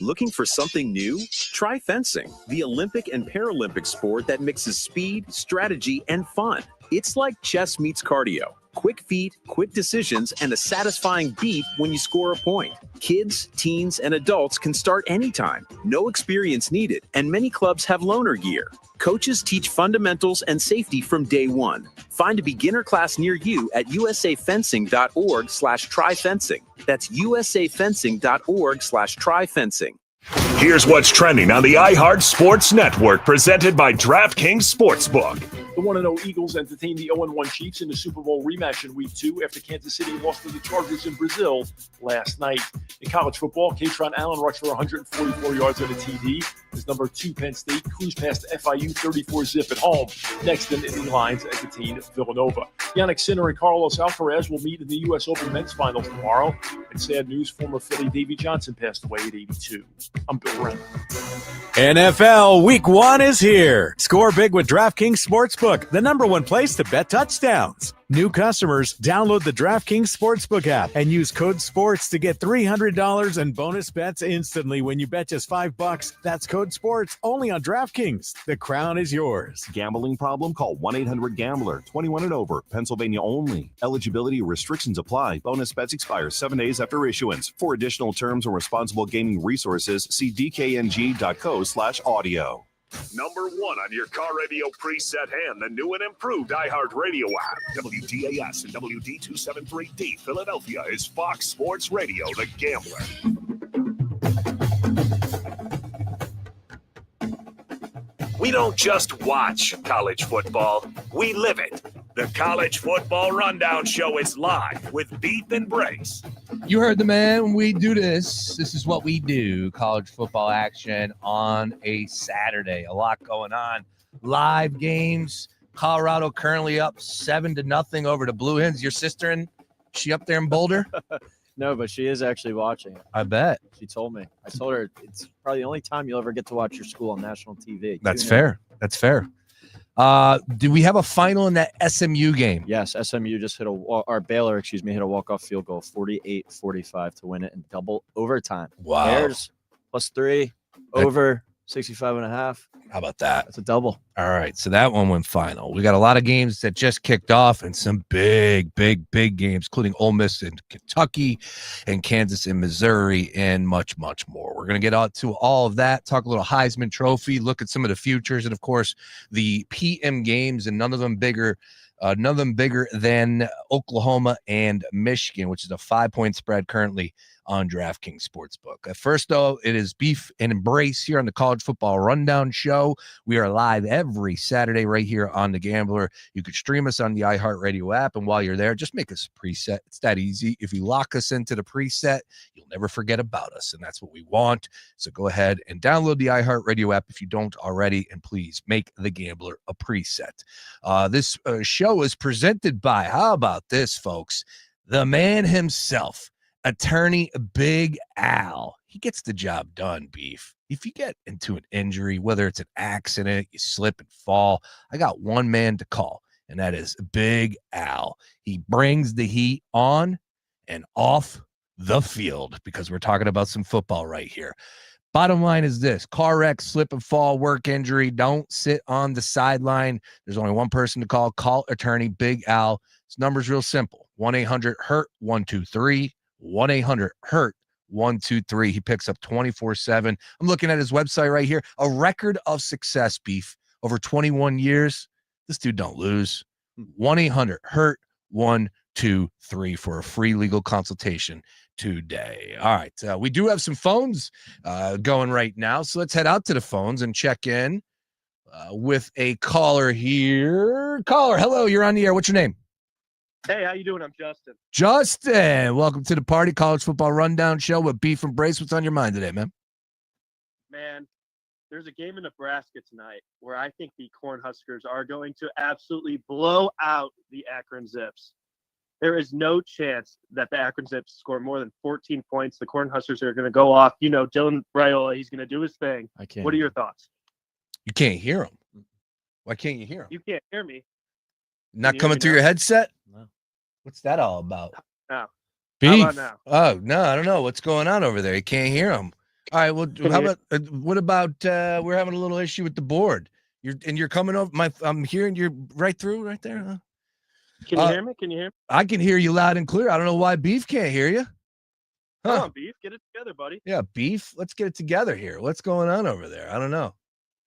Looking for something new? Try fencing, the Olympic and Paralympic sport that mixes speed, strategy, and fun. It's like chess meets cardio. Quick feet, quick decisions, and a satisfying beat when you score a point. Kids, teens, and adults can start anytime. No experience needed, and many clubs have loaner gear. Coaches teach fundamentals and safety from day one. Find a beginner class near you at usafencing.org/tryfencing. That's usafencing.org/tryfencing. Here's what's trending on the iHeart Sports Network, presented by DraftKings Sportsbook. The 1-0 Eagles entertained the 0-1 Chiefs in the Super Bowl rematch in Week 2 after Kansas City lost to the Chargers in Brazil last night. In college football, Katron Allen rushed for 144 yards on a TD. As number 2 Penn State cruised past FIU 34-zip at home. Next in the lines entertained Villanova. Yannick Sinner and Carlos Alcaraz will meet in the U.S. Open men's finals tomorrow. And sad news, former Philly Davey Johnson passed away at 82. I'm Bill Wren. NFL Week 1 is here. Score big with DraftKings Sportsbook, the #1 place to bet touchdowns. New customers, download the DraftKings Sportsbook app and use code SPORTS to get $300 in bonus bets instantly when you bet just $5. That's code SPORTS only on DraftKings. The crown is yours. Gambling problem? Call 1-800-GAMBLER. 21 and over. Pennsylvania only. Eligibility restrictions apply. Bonus bets expire 7 days after issuance. For additional terms and responsible gaming resources, see dkng.co/audio. Number 1 on your car radio preset and the new and improved iHeartRadio app. WDAS and WD273D Philadelphia is Fox Sports Radio, The Gambler. We don't just watch college football, we live it. The College Football Rundown Show is live with Beef and Brace. You heard the man. When we do this, this is what we do. College football action on a Saturday. A lot going on. Live games. Colorado currently up 7-0 over the Blue Hens. Your sister, and she up there in Boulder? No, but she is actually watching it. I bet. She told me. I told her it's probably the only time you'll ever get to watch your school on national TV. That's fair. That's fair. Do we have a final in that SMU game? Yes, SMU just hit Baylor, hit a walk-off field goal, 48-45 to win it in double overtime. Wow. Bears +3, over 65.5. How about that? That's a double. All right, so that one went final. We got a lot of games that just kicked off and some big games, including Ole Miss in Kentucky and Kansas and Missouri and much, much more. We're going to get out to all of that, talk a little Heisman Trophy, look at some of the futures, and, of course, the PM games, and none of them bigger than Oklahoma and Michigan, which is a 5-point spread currently on DraftKings Sportsbook. First, though, it is Beef and Embrace here on the College Football Rundown Show. We are live every Saturday right here on The Gambler. You could stream us on the iHeartRadio app, and while you're there, just make us a preset. It's that easy. If you lock us into the preset, you'll never forget about us, and that's what we want. So go ahead and download the iHeartRadio app if you don't already, and please make The Gambler a preset. This show is presented by, how about this, folks, the man himself, Attorney Big Al. He gets the job done, Beef. If you get into an injury, whether it's an accident, you slip and fall, I got one man to call, and that is Big Al. He brings the heat on and off the field, because we're talking about some football right here. Bottom line is this: car wreck, slip and fall, work injury. Don't sit on the sideline. There's only one person to call. Call Attorney Big Al. His number's real simple: 1-800-HURT-123. 1-800-HURT-123. He picks up 24/7. I'm looking at his website right here. A record of success, Beef. Over 21 years. This dude don't lose. 1-800-HURT-123 for a free legal consultation today. All right. We do have some phones going right now. So let's head out to the phones and check in with a caller here. Caller, hello. You're on the air. What's your name? Hey, how you doing? I'm Justin. Justin, welcome to the party. College Football Rundown Show with Beef and Brace. What's on your mind today, man? Man, there's a game in Nebraska tonight where I think the Cornhuskers are going to absolutely blow out the Akron Zips. There is no chance that the Akron Zips score more than 14 points. The Cornhuskers are going to go off. You know, Dylan Raiola, he's going to do his thing. I can't. What are your thoughts? You can't hear him. Why can't you hear him? You can't hear me. Not coming through your headset? No. What's that all about? No. Beef. How about now? Oh, no, I don't know. What's going on over there? You can't hear him. All right, well, how about what about we're having a little issue with the board. You're coming over I'm hearing you right through right there. Huh? Can you hear me? Can you hear me? I can hear you loud and clear. I don't know why Beef can't hear you. Come on, Beef. Get it together, buddy. Yeah, Beef. Let's get it together here. What's going on over there? I don't know.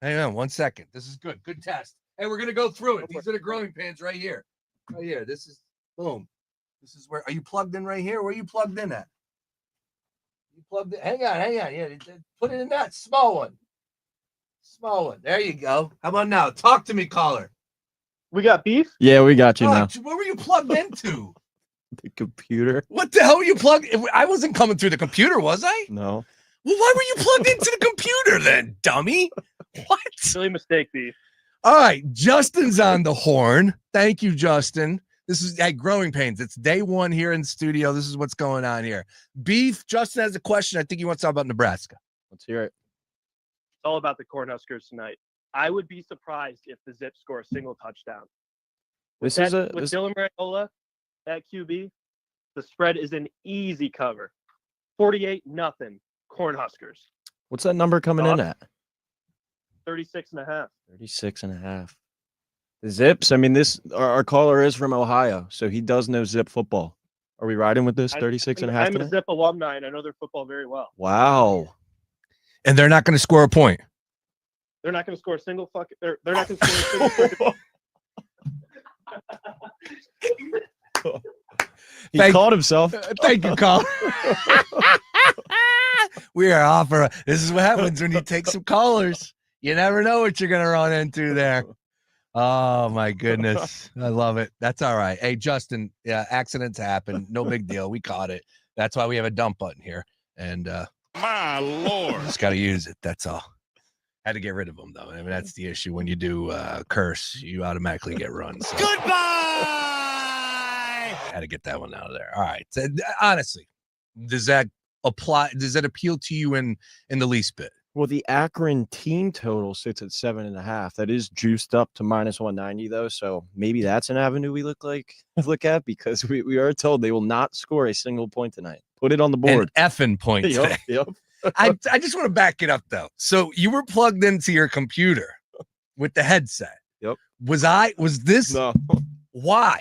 Hang on 1 second. This is good. Good test. Hey, we're gonna go through it. These are the growing pains right here. Right here. This is boom. This is where are you plugged in right here? Where are you plugged in at? You plugged in. Hang on. Yeah, put it in that small one. Small one. There you go. How about now? Talk to me, caller. We got Beef? Yeah, we got you now. Where were you plugged into? The computer. What the hell were you plugged? I wasn't coming through the computer, was I? No. Well, why were you plugged into the computer then, dummy? What? Silly mistake, Beef. All right, Justin's on the horn. Thank you, Justin. This is growing pains. It's day one here in the studio. This is what's going on here. Beef, Justin has a question. I think he wants to talk about Nebraska. Let's hear it. It's all about the Cornhuskers tonight. I would be surprised if the Zips score a single touchdown. With Dylan Raiola at QB, the spread is an easy cover. 48-0 Cornhuskers. What's that number coming in at? 36.5. 36.5. The Zips. I mean, our caller is from Ohio, so he does know Zip football. Are we riding with this 36.5? I'm a Zip alumni, and I know their football very well. Wow. And they're not going to score a point. They're not going to score a single fucking. They're not going to score a single fucking. He called himself. Thank you, Colin. We are off. This is what happens when you take some callers. You never know what you're going to run into there. Oh, my goodness. I love it. That's all right. Hey, Justin, yeah, accidents happen. No big deal. We caught it. That's why we have a dump button here. And My Lord. just got to use it. That's all. Had to get rid of them, though. I mean, that's the issue. When you do curse, you automatically get run. So. Goodbye. Had to get that one out of there. All right. So, honestly, does that apply? Does that appeal to you in the least bit? Well, the Akron team total sits at 7.5. That is juiced up to -190, though. So maybe that's an avenue we look at, because we are told they will not score a single point tonight. Put it on the board. An effing point today. Yep. I just want to back it up, though. So you were plugged into your computer with the headset. Yep. Was this? No. Why?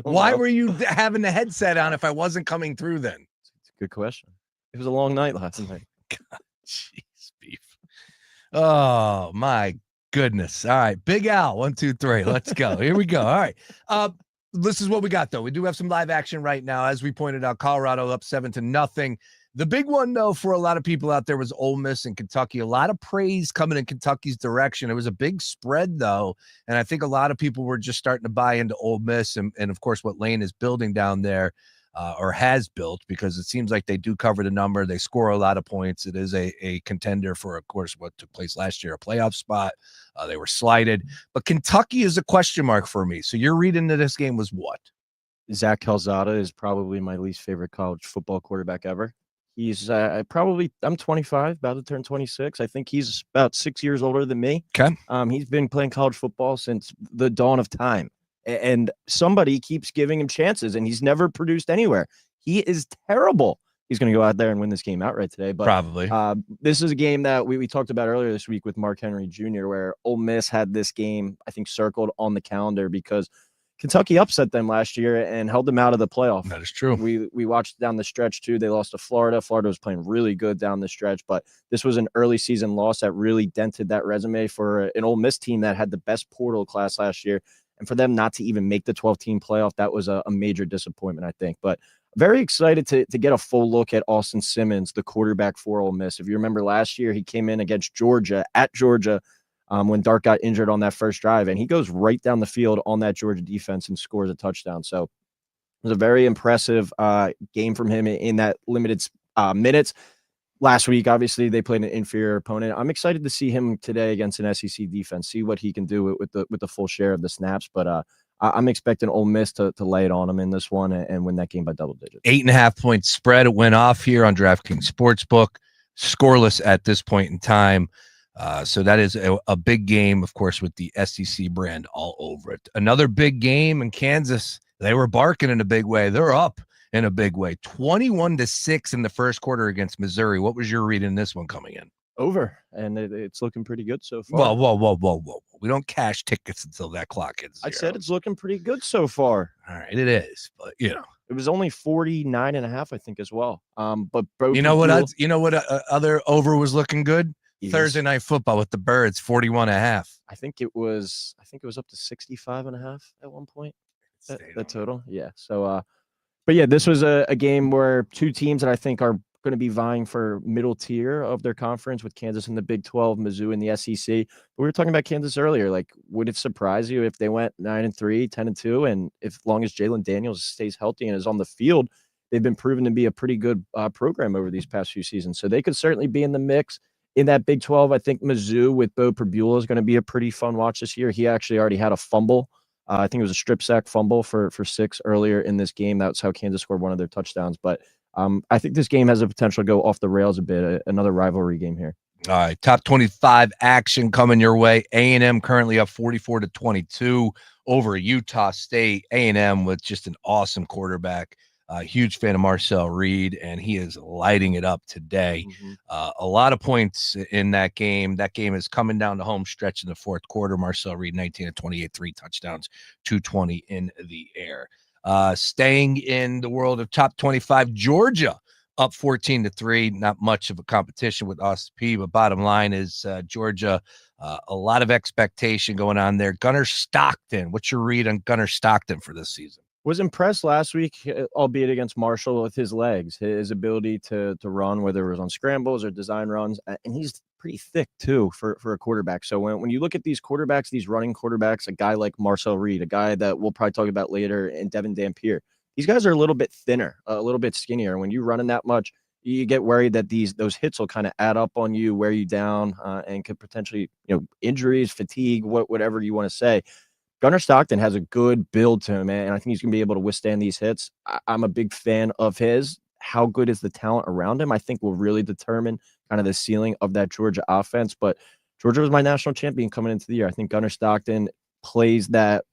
Why were you having the headset on if I wasn't coming through then? It's a good question. It was a long night last night. God, jeez, beef. Oh, my goodness. All right. Big Al, 1, 2, 3. Let's go. Here we go. All right. This is what we got, though. We do have some live action right now. As we pointed out, Colorado up 7-0. The big one, though, for a lot of people out there was Ole Miss and Kentucky. A lot of praise coming in Kentucky's direction. It was a big spread, though, and I think a lot of people were just starting to buy into Ole Miss and of course, what Lane is building down there or has built, because it seems like they do cover the number. They score a lot of points. It is a contender for, of course, what took place last year, a playoff spot. They were slighted. But Kentucky is a question mark for me. So your read into this game was what? Zach Calzada is probably my least favorite college football quarterback ever. He's I'm 25, about to turn 26. I think he's about 6 years older than me. Okay. He's been playing college football since the dawn of time. And somebody keeps giving him chances, and he's never produced anywhere. He is terrible. He's going to go out there and win this game outright today. But probably. This is a game that we talked about earlier this week with Mark Henry Jr., where Ole Miss had this game, I think, circled on the calendar because Kentucky upset them last year and held them out of the playoff. That is true. We watched down the stretch, too. They lost to Florida. Florida was playing really good down the stretch, but this was an early season loss that really dented that resume for an Ole Miss team that had the best portal class last year. And for them not to even make the 12-team playoff, that was a major disappointment, I think. But very excited to get a full look at Austin Simmons, the quarterback for Ole Miss. If you remember last year, he came in against Georgia, at Georgia, when Dart got injured on that first drive, and he goes right down the field on that Georgia defense and scores a touchdown. So it was a very impressive game from him in that limited minutes. Last week, obviously, they played an inferior opponent. I'm excited to see him today against an SEC defense, see what he can do with the full share of the snaps. But I'm expecting Ole Miss to lay it on him in this one and win that game by double digits. 8.5-point spread. It went off here on DraftKings Sportsbook. Scoreless at this point in time. So that is a big game, of course, with the SEC brand all over it. Another big game in Kansas. They were barking in a big way. They're up in a big way. 21-6 in the first quarter against Missouri. What was your read in this one coming in? Over, and it's looking pretty good so far. Whoa. We don't cash tickets until that clock hits 0. I said it's looking pretty good so far. All right, it is, but it was only 49.5, I think it was. But bro, you know what other over was looking good? Yes. Thursday Night Football with the Birds, 41.5. I think it was up to 65.5 at one point. The total, yeah. So, but yeah, this was a game where two teams that I think are going to be vying for middle tier of their conference, with Kansas in the Big 12, Mizzou in the SEC. But we were talking about Kansas earlier. Like, would it surprise you if they went 9-3, 10-2, and as long as Jalen Daniels stays healthy and is on the field, they've been proven to be a pretty good program over these past few seasons. So they could certainly be in the mix in that Big 12. I think Mizzou with Bo Perbula is going to be a pretty fun watch this year. He actually already had a fumble. I think it was a strip sack fumble for 6 earlier in this game. That's how Kansas scored one of their touchdowns. But I think this game has the potential to go off the rails a bit. Another rivalry game here. All right, top 25 action coming your way. A&M currently up 44-22 over Utah State. A&M with just an awesome quarterback. Huge fan of Marcel Reed, and he is lighting it up today. A lot of points in that game. That game is coming down the home stretch in the fourth quarter. Marcel Reed, 19-28, 3 touchdowns, 220 in the air. Staying in the world of top 25, Georgia up 14-3. Not much of a competition with Austin P, but bottom line is Georgia, a lot of expectation going on there. Gunnar Stockton, what's your read on Gunnar Stockton for this season? Was impressed last week, albeit against Marshall, with his legs, his ability to run, whether it was on scrambles or design runs. And he's pretty thick, too, for a quarterback. So when you look at these quarterbacks, these running quarterbacks, a guy like Marcel Reed, a guy that we'll probably talk about later, and Devin Dampier, these guys are a little bit thinner, a little bit skinnier. When you're running that much, you get worried that those hits will kind of add up on you, wear you down, and could potentially, injuries, fatigue, whatever you want to say. Gunnar Stockton has a good build to him, man, and I think he's going to be able to withstand these hits. I'm a big fan of his. How good is the talent around him, I think, will really determine kind of the ceiling of that Georgia offense. But Georgia was my national champion coming into the year. I think Gunnar Stockton plays that,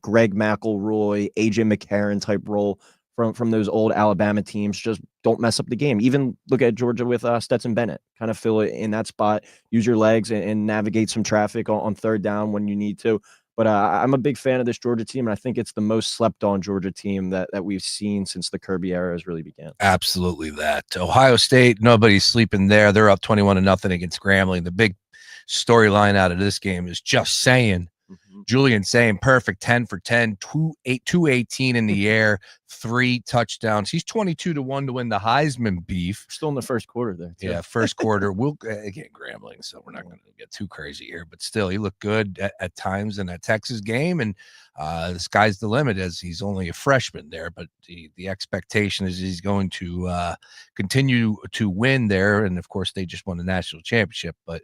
Greg McElroy, A.J. McCarron type role from those old Alabama teams. Just don't mess up the game. Even look at Georgia with Stetson Bennett. Kind of fill it in that spot, use your legs and navigate some traffic on third down when you need to. But I'm a big fan of this Georgia team, and I think it's the most slept-on Georgia team that we've seen since the Kirby era has really began. Absolutely that. Ohio State, nobody's sleeping there. They're up 21-0 against Grambling. The big storyline out of this game is just saying. Julian saying perfect 10 for 10, 218 in the air, 3 touchdowns. He's 22-1 to win the Heisman beef. Still in the first quarter there, too. Yeah, first quarter. We'll again Grambling, so we're not going to get too crazy here, but still, he looked good at times in that Texas game, and the sky's the limit as he's only a freshman there. But the expectation is he's going to continue to win there, and of course, they just won the national championship. But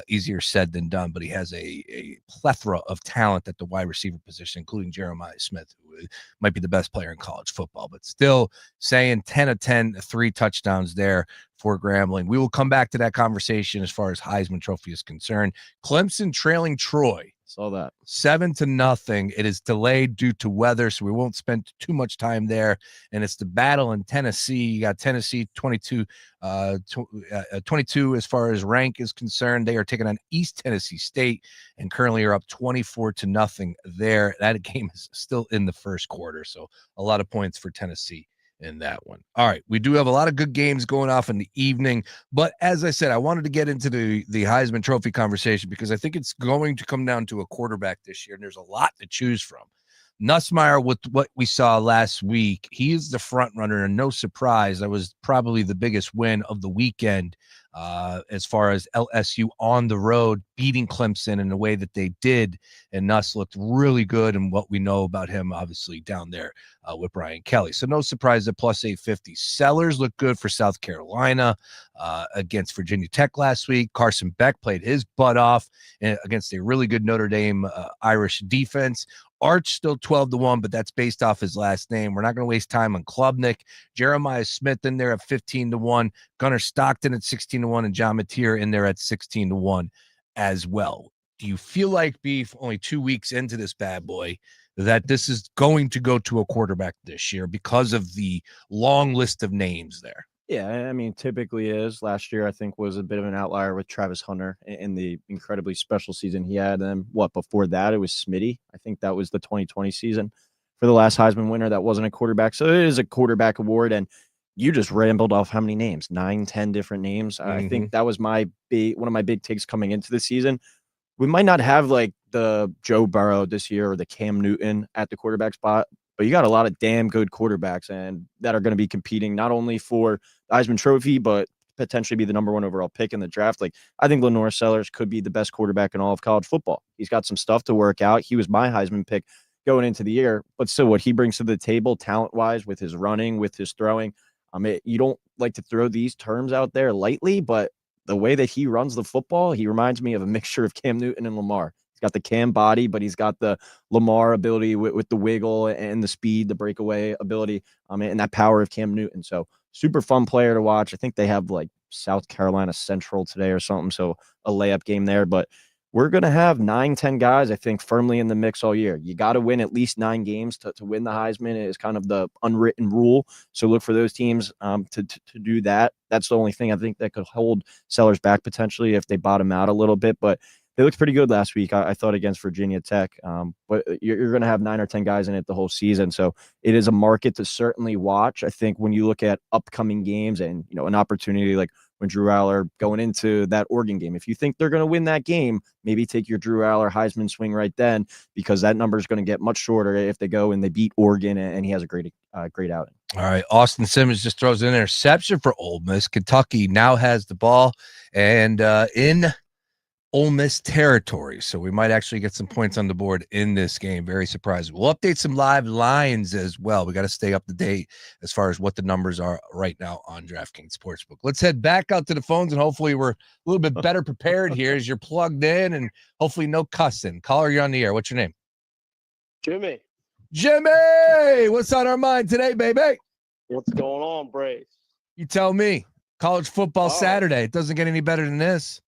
easier said than done. But he has a plethora of talent at the wide receiver position, including Jeremiah Smith, who might be the best player in college football. But still saying 10 of 10, 3 touchdowns there for Grambling. We will come back to that conversation as far as Heisman Trophy is concerned. Clemson trailing Troy. Saw that 7-0. It is delayed due to weather, so we won't spend too much time there. And it's the battle in Tennessee. You got Tennessee 22 as far as rank is concerned. They are taking on East Tennessee State and currently are up 24-0 there. That game is still in the first quarter, so a lot of points for Tennessee in that one. All right, we do have a lot of good games going off in the evening, but as I said, I wanted to get into the Heisman Trophy conversation because I think it's going to come down to a quarterback this year, and there's a lot to choose from. Nussmeier, with what we saw last week, he is the front runner, and no surprise, that was probably the biggest win of the weekend as far as LSU on the road beating Clemson in the way that they did, and Nuss looked really good, and what we know about him obviously down there with Brian Kelly. So no surprise at plus 850. Sellers looked good for South Carolina against Virginia Tech last week. Carson Beck played his butt off against a really good Notre Dame Irish defense. Arch still 12-1, but that's based off his last name. We're not going to waste time on Klubnik. Jeremiah Smith in there at 15-1. Gunnar Stockton at 16-1, and John Mateer in there at 16-1 as well. Do you feel like, Beef, only 2 weeks into this bad boy, that this is going to go to a quarterback this year because of the long list of names there? Yeah, I mean, typically is. Last year, I think, was a bit of an outlier with Travis Hunter in the incredibly special season he had. And before that, it was Smitty. I think that was the 2020 season for the last Heisman winner. That wasn't a quarterback. So it is a quarterback award. And you just rambled off how many names? 9, 10 different names. I think that was one of my big takes coming into the season. We might not have like the Joe Burrow this year or the Cam Newton at the quarterback spot, but you got a lot of damn good quarterbacks and that are going to be competing not only for the Heisman Trophy, but potentially be the number 1 overall pick in the draft. Like, I think Lenore Sellers could be the best quarterback in all of college football. He's got some stuff to work out. He was my Heisman pick going into the year, but still what he brings to the table talent-wise with his running, with his throwing. You don't like to throw these terms out there lightly, but the way that he runs the football, he reminds me of a mixture of Cam Newton and Lamar. He's got the Cam body, but he's got the Lamar ability with the wiggle and the speed, the breakaway ability, and that power of Cam Newton. So super fun player to watch. I think they have like South Carolina Central today or something, so a layup game there. But we're going to have 9, 10 guys, I think, firmly in the mix all year. You got to win at least 9 games to win the Heisman. It is kind of the unwritten rule. So look for those teams to do that. That's the only thing I think that could hold Sellers back potentially if they bottom out a little bit. But they looked pretty good last week, I thought, against Virginia Tech. But you're going to have 9 or 10 guys in it the whole season. So it is a market to certainly watch. I think when you look at upcoming games and, an opportunity like when Drew Aller going into that Oregon game, if you think they're going to win that game, maybe take your Drew Aller Heisman swing right then, because that number is going to get much shorter if they go and they beat Oregon and he has a great outing. All right. Austin Simmons just throws an interception for Ole Miss. Kentucky now has the ball and in Ole Miss territory. So we might actually get some points on the board in this game. Very surprising. We'll update some live lines as well. We got to stay up to date as far as what the numbers are right now on DraftKings Sportsbook. Let's head back out to the phones, and hopefully we're a little bit better prepared here as you're plugged in, and hopefully no cussing. Caller, you're on the air. What's your name? Jimmy. Jimmy, what's on our mind today, baby? What's going on, Brace? You tell me. College football Saturday. It doesn't get any better than this.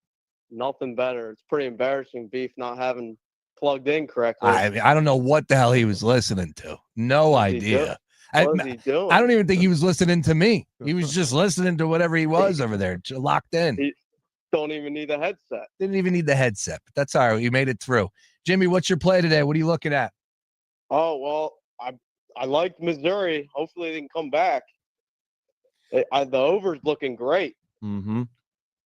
Nothing better. It's pretty embarrassing, Beef, not having plugged in correctly. I don't know what the hell he was listening to. No idea. What was he doing? I don't even think he was listening to me. He was just listening to whatever he was over there, locked in. He don't even need a headset. Didn't even need the headset. But that's all right. You made it through. Jimmy, what's your play today? What are you looking at? Oh, well, I liked Missouri. Hopefully they can come back. The over's looking great. Mm-hmm.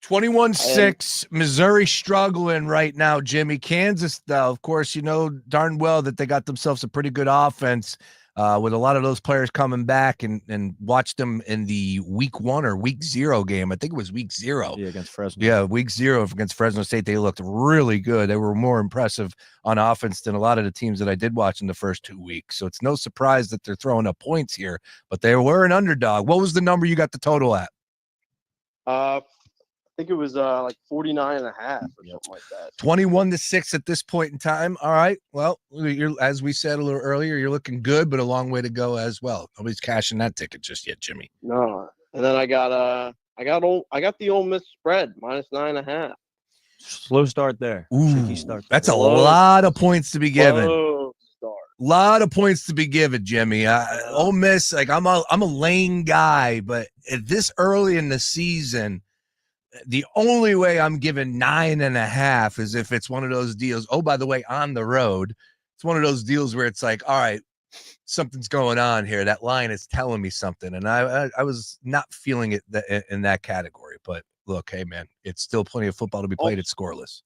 21-6, Missouri struggling right now, Jimmy. Kansas, though, of course, you know darn well that they got themselves a pretty good offense with a lot of those players coming back, and watched them in the week 1 or week 0 game. I think it was week 0. Yeah, against Fresno. Yeah, week 0 against Fresno State. They looked really good. They were more impressive on offense than a lot of the teams that I did watch in the first 2 weeks. So it's no surprise that they're throwing up points here, but they were an underdog. What was the number you got the total at? I think it was like 49.5 or something like that. 21-6 at this point in time. All right. Well, you're, as we said a little earlier, you're looking good, but a long way to go as well. Nobody's cashing that ticket just yet, Jimmy. No. And then I got the Ole Miss spread -9.5. Slow start there. Ooh, start. That's a lot of points to be given. Lot of points to be given, Jimmy. Ole Miss, like I'm a lane guy, but at this early in the season, the only way I'm giving 9.5 is if it's one of those deals. Oh, by the way, on the road, it's one of those deals where it's like, all right, something's going on here. That line is telling me something, and I was not feeling it in that category. But look, hey man, it's still plenty of football to be played. It's scoreless.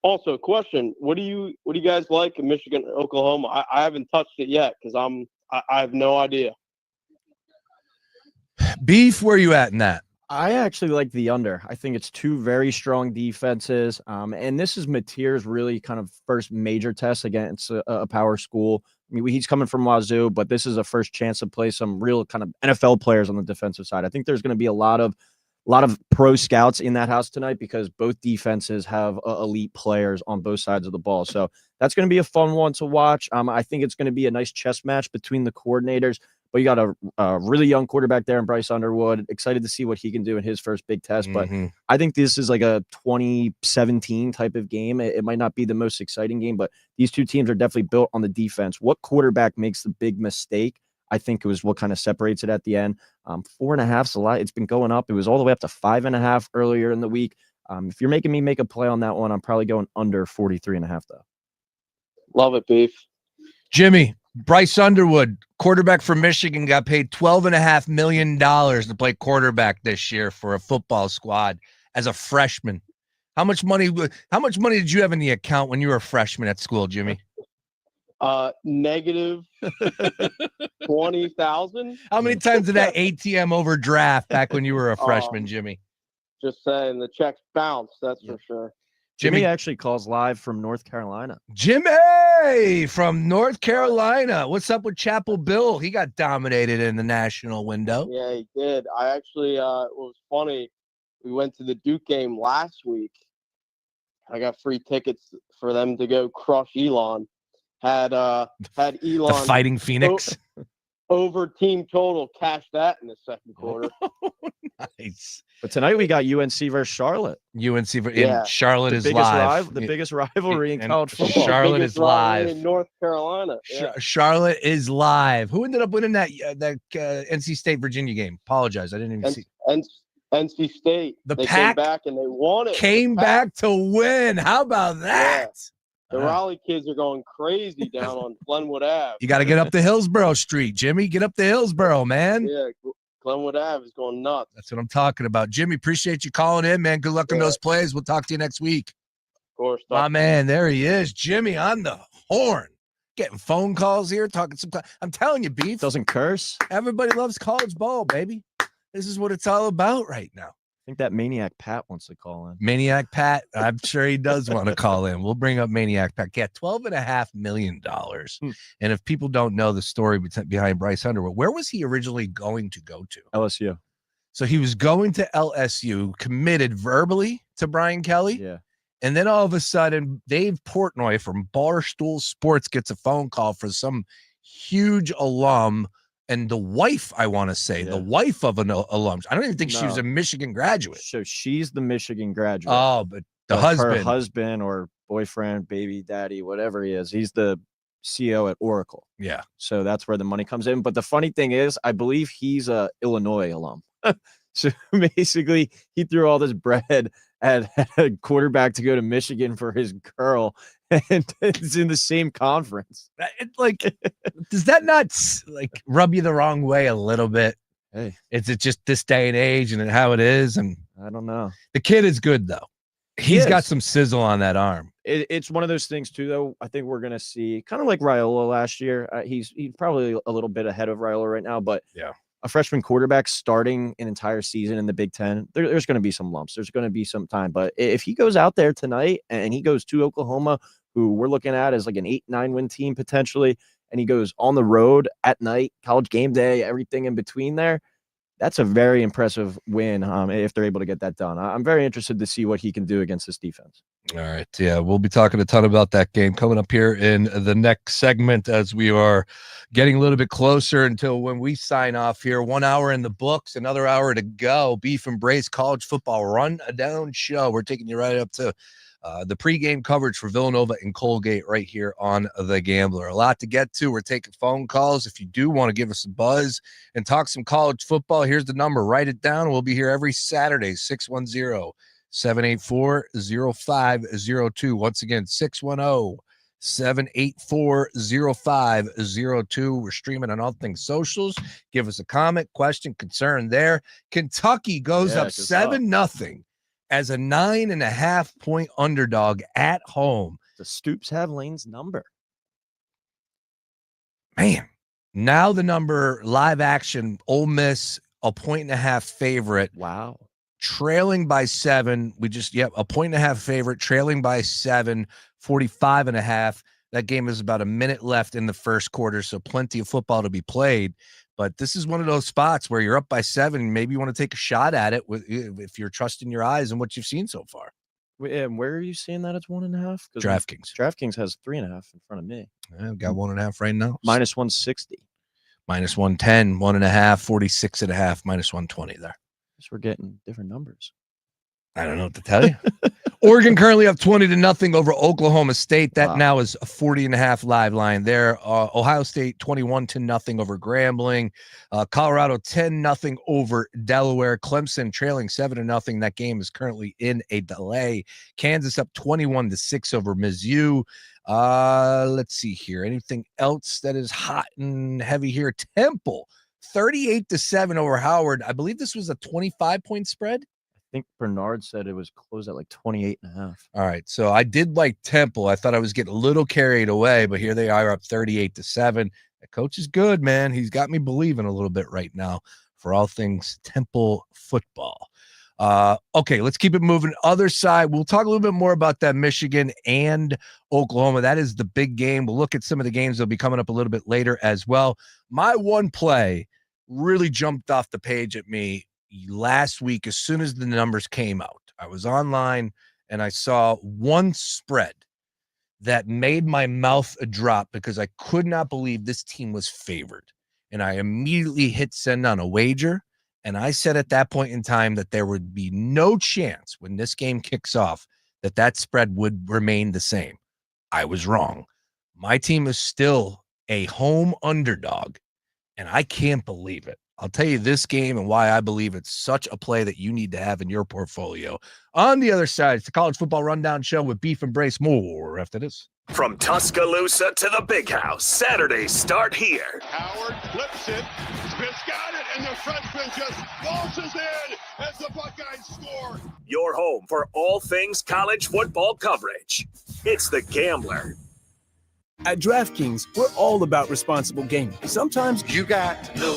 Also, question: What do you guys like in Michigan, Oklahoma? I haven't touched it yet because I have no idea. Beef, where you at in that? I actually like the under. I think it's two very strong defenses. And this is Mateer's really kind of first major test against a power school. I mean, he's coming from Wazoo, but this is a first chance to play some real kind of NFL players on the defensive side. I think there's going to be a lot of pro scouts in that house tonight because both defenses have elite players on both sides of the ball. So that's going to be a fun one to watch. I think it's going to be a nice chess match between the coordinators. But you got a really young quarterback there in Bryce Underwood. Excited to see what he can do in his first big test. But I think this is like a 2017 type of game. It might not be the most exciting game, but these two teams are definitely built on the defense. What quarterback makes the big mistake, I think it was what kind of separates it at the end. 4.5 is a lot. It's been going up. It was all the way up to 5.5 earlier in the week. If you're making me make a play on that one, I'm probably going under 43.5 though. Love it, Beef. Jimmy, Bryce Underwood, quarterback from Michigan, got paid $12.5 million to play quarterback this year for a football squad as a freshman. How much money did you have in the account when you were a freshman at school, Jimmy? Negative 20,000. How many times did that ATM overdraft back when you were a freshman, Jimmy? Just saying, the checks bounce, that's for sure. Jimmy actually calls live from North Carolina. Jimmy from North Carolina. What's up with Chapel Bill? He got dominated in the national window. Yeah, he did. I actually, it was funny. We went to the Duke game last week. I got free tickets for them to go crush Elon. Had Elon the Fighting Phoenix over team total. Cashed that in the second quarter. Nice. But tonight we got UNC versus Charlotte. Charlotte is live. The biggest rivalry in college football. Charlotte is live in North Carolina. Yeah. Charlotte is live. Who ended up winning that NC State Virginia game? Apologize, I didn't even see. NC State. The they Pack came back and they won it. Came back to win. How about that? The Raleigh kids are going crazy down on Glenwood Ave. You got to get up to Hillsborough Street, Jimmy. Get up to Hillsborough, man. Yeah, Glenwood Ave is going nuts. That's what I'm talking about. Jimmy, appreciate you calling in, man. Good luck on those plays. We'll talk to you next week. Of course. My man, there he is. Jimmy on the horn. Getting phone calls here, talking some. I'm telling you, Beef. Doesn't curse. Everybody loves college ball, baby. This is what it's all about right now. I think that Maniac Pat wants to call in. Maniac Pat, I'm sure he does want to call in. We'll bring up Maniac Pat. Yeah, $12.5 million. And if people don't know the story behind Bryce Underwood, where was he originally going to go to? LSU. So he was going to LSU, committed verbally to Brian Kelly. Yeah. And then all of a sudden, Dave Portnoy from Barstool Sports gets a phone call for some huge alum. And the wife, I want to say, the wife of an alum. I don't even think she was a Michigan graduate. So she's the Michigan graduate. Oh, but the husband. Her husband or boyfriend, baby daddy, whatever he is, he's the CEO at Oracle. Yeah. So that's where the money comes in. But the funny thing is, I believe he's a Illinois alum. So basically, he threw all this bread at a quarterback to go to Michigan for his girl, and it's in the same conference. Does that not rub you the wrong way a little bit? Hey, is it just this day and age and how it is? And I don't know. The kid is good though. He's got some sizzle on that arm. It's one of those things too, though. I think we're gonna see kind of like Raiola last year. He's probably a little bit ahead of Raiola right now, but yeah. A freshman quarterback starting an entire season in the Big Ten, there's going to be some lumps. There's going to be some time. But if he goes out there tonight and he goes to Oklahoma, who we're looking at as like an 8-9 win team potentially, and he goes on the road at night, college game day, everything in between there, that's a very impressive win if they're able to get that done. I'm very interested to see what he can do against this defense. All right. Yeah, we'll be talking a ton about that game coming up here in the next segment as we are getting a little bit closer until when we sign off here. 1 hour in the books, another hour to go. Beef and Brace College Football Rundown Show. We're taking you right up to the pregame coverage for Villanova and Colgate right here on The Gambler. A lot to get to. We're taking phone calls. If you do want to give us a buzz and talk some college football, here's the number. Write it down. We'll be here every Saturday, 610-784-0502. Once again, 610-784-0502. We're streaming on all things socials. Give us a comment, question, concern there. Kentucky goes up 7-0. As a 9.5-point underdog at home. The Stoops have Lane's number. Man, now the number live action, Ole Miss, 1.5 favorite. Wow. Trailing by 7. A 1.5 favorite, trailing by 7, 45.5. That game is about a minute left in the first quarter, so plenty of football to be played. But this is one of those spots where you're up by 7. Maybe you want to take a shot at it if you're trusting your eyes and what you've seen so far. And where are you seeing that it's 1.5? DraftKings. DraftKings has 3.5 in front of me. I've got 1.5 right now. Minus 160. Minus 110, 1.5, 46.5, minus 120 there. Guess we're getting different numbers. I don't know what to tell you. Oregon currently up 20-0 over Oklahoma State. That now is a 40.5 live line there. Ohio State 21-0 over Grambling. Colorado 10-0 over Delaware. Clemson trailing 7-0. That game is currently in a delay. Kansas up 21-6 over Mizzou. Let's see here. Anything else that is hot and heavy here? Temple 38-7 over Howard. I believe this was a 25-point spread. I think Bernard said it was closed at like 28.5. All right. So I did like Temple. I thought I was getting a little carried away, but here they are up 38-7. The coach is good, man. He's got me believing a little bit right now for all things Temple football. Okay, let's keep it moving. Other side, we'll talk a little bit more about that Michigan and Oklahoma. That is the big game. We'll look at some of the games that'll be coming up a little bit later as well. My one play really jumped off the page at me last week as soon as the numbers came out. I was online and I saw one spread that made my mouth drop because I could not believe this team was favored. And I immediately hit send on a wager. And I said at that point in time that there would be no chance when this game kicks off that spread would remain the same. I was wrong. My team is still a home underdog, and I can't believe it. I'll tell you this game and why I believe it's such a play that you need to have in your portfolio. On the other side, it's the College Football Rundown Show with Beef and Brace. More after this. From Tuscaloosa to the Big House, Saturdays start here. Howard flips it. Smith's got it, and the freshman just waltzes in as the Buckeyes score. Your home for all things college football coverage. It's The Gambler. At DraftKings, we're all about responsible gaming. Sometimes you got to know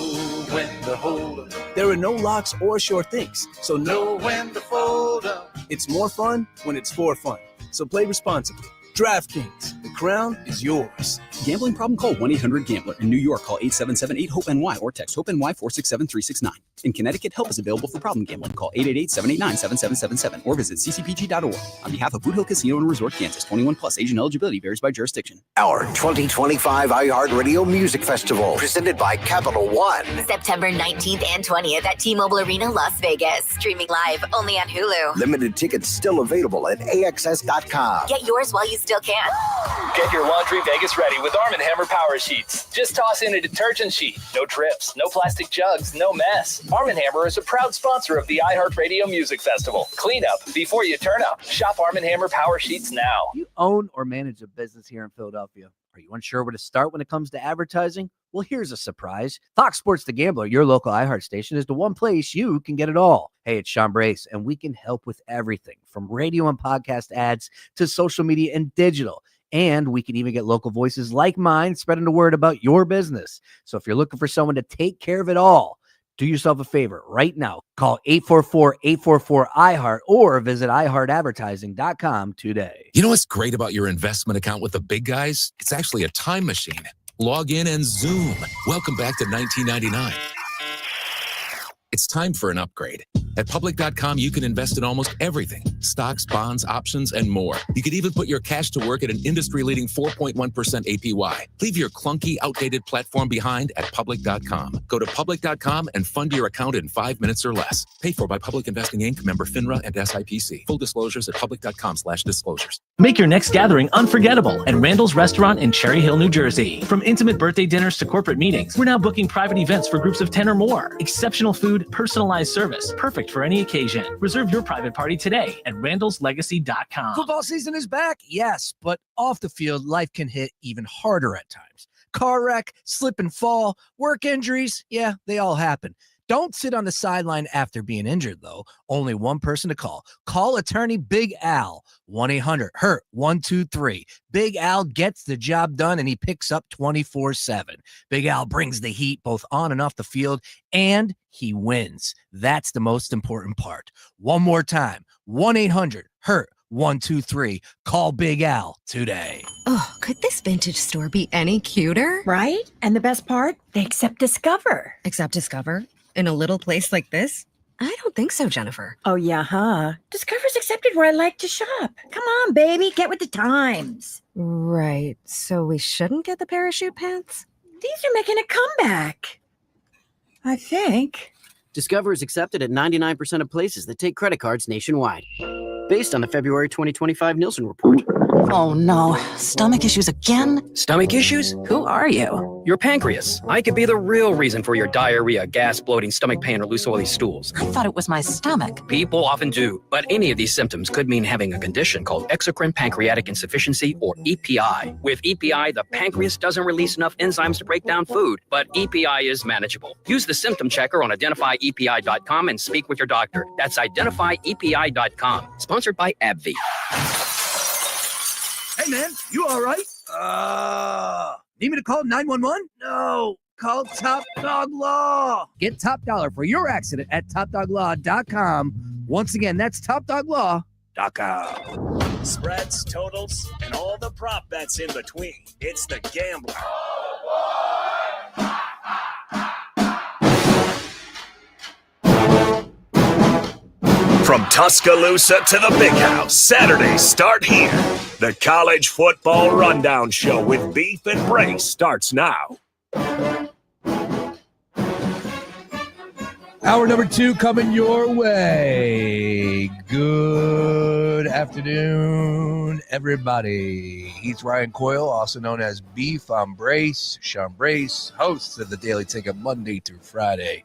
when to hold up. There are no locks or sure things, so Know when to fold up. it's more fun when it's for fun. So play responsibly. DraftKings, the crown is yours. Gambling problem? Call 1-800-GAMBLER. In New York, call 877-8-HOPE-NY or text HOPE-NY 467-369. In Connecticut, help is available for problem gambling. Call 888-789-7777 or visit ccpg.org. On behalf of Boot Hill Casino and Resort, Kansas, 21 plus, age and eligibility varies by jurisdiction. Our 2025 iHeartRadio Music Festival, presented by Capital One. September 19th and 20th at T-Mobile Arena, Las Vegas. Streaming live only on Hulu. Limited tickets still available at AXS.com. Get yours while you still can. Get your laundry Vegas ready with Arm & Hammer Power Sheets. Just toss in a detergent sheet. No trips, no plastic jugs, no mess. Arm & Hammer is a proud sponsor of the iHeartRadio Music Festival. Clean up before you turn up. Shop Arm & Hammer Power Sheets now. You own or manage a business here in Philadelphia. Are you unsure where to start when it comes to advertising? Well, here's a surprise. Fox Sports The Gambler, your local iHeart station, is the one place you can get it all. Hey, it's Sean Brace, and we can help with everything from radio and podcast ads to social media and digital. And we can even get local voices like mine spreading the word about your business. So if you're looking for someone to take care of it all, do yourself a favor right now. Call 844-844-iHeart or visit iHeartAdvertising.com today. You know what's great about your investment account with the big guys? It's actually a time machine. Log in and zoom. Welcome back to 1999. It's time for an upgrade. At public.com, you can invest in almost everything. Stocks, bonds, options, and more. You could even put your cash to work at an industry-leading 4.1% APY. Leave your clunky, outdated platform behind at public.com. Go to public.com and fund your account in 5 minutes or less. Paid for by Public Investing Inc., member FINRA and SIPC. Full disclosures at public.com/disclosures. Make your next gathering unforgettable at Randall's Restaurant in Cherry Hill, New Jersey. From intimate birthday dinners to corporate meetings, we're now booking private events for groups of 10 or more. Exceptional food, personalized service, perfect for any occasion. Reserve your private party today at randallslegacy.com. Football season is back, yes, but off the field, life can hit even harder at times. Car wreck, slip and fall, work injuries, yeah, they all happen. Don't sit on the sideline after being injured, though. Only one person to call. Call attorney Big Al, 1-800-HURT-123. Big Al gets the job done, and he picks up 24/7. Big Al brings the heat both on and off the field, and he wins. That's the most important part. One more time, 1-800-HURT-123. Call Big Al today. Oh, could this vintage store be any cuter? Right? And the best part? They accept Discover. Accept Discover? In a little place like this? I don't think so, Jennifer. Oh, yeah, huh? Discover's accepted where I like to shop. Come on, baby, get with the times. Right, so we shouldn't get the parachute pants? These are making a comeback. I think. Discover is accepted at 99% of places that take credit cards nationwide. Based on the February 2025 Nielsen report. Oh no, stomach issues again? Stomach issues? Who are you? Your pancreas. I could be the real reason for your diarrhea, gas, bloating, stomach pain, or loose oily stools. I thought it was my stomach. People often do, but any of these symptoms could mean having a condition called exocrine pancreatic insufficiency, or EPI. With EPI, the pancreas doesn't release enough enzymes to break down food, but EPI is manageable. Use the symptom checker on identifyepi.com and speak with your doctor. That's identifyepi.com. Sponsored by AbbVie. Hey, man, you all right? Need me to call 911? No, call Top Dog Law. Get top dollar for your accident at topdoglaw.com. Once again, that's topdoglaw.com. Spreads, totals, and all the prop bets in between. It's The Gambler. From Tuscaloosa to the Big House, Saturdays start here. The College Football Rundown Show with Beef and Brace starts now. Hour number 2 coming your way. Good afternoon, everybody. He's Ryan Coyle, also known as Beef. I'm Brace, Sean Brace, host of the Daily Ticket Monday through Friday,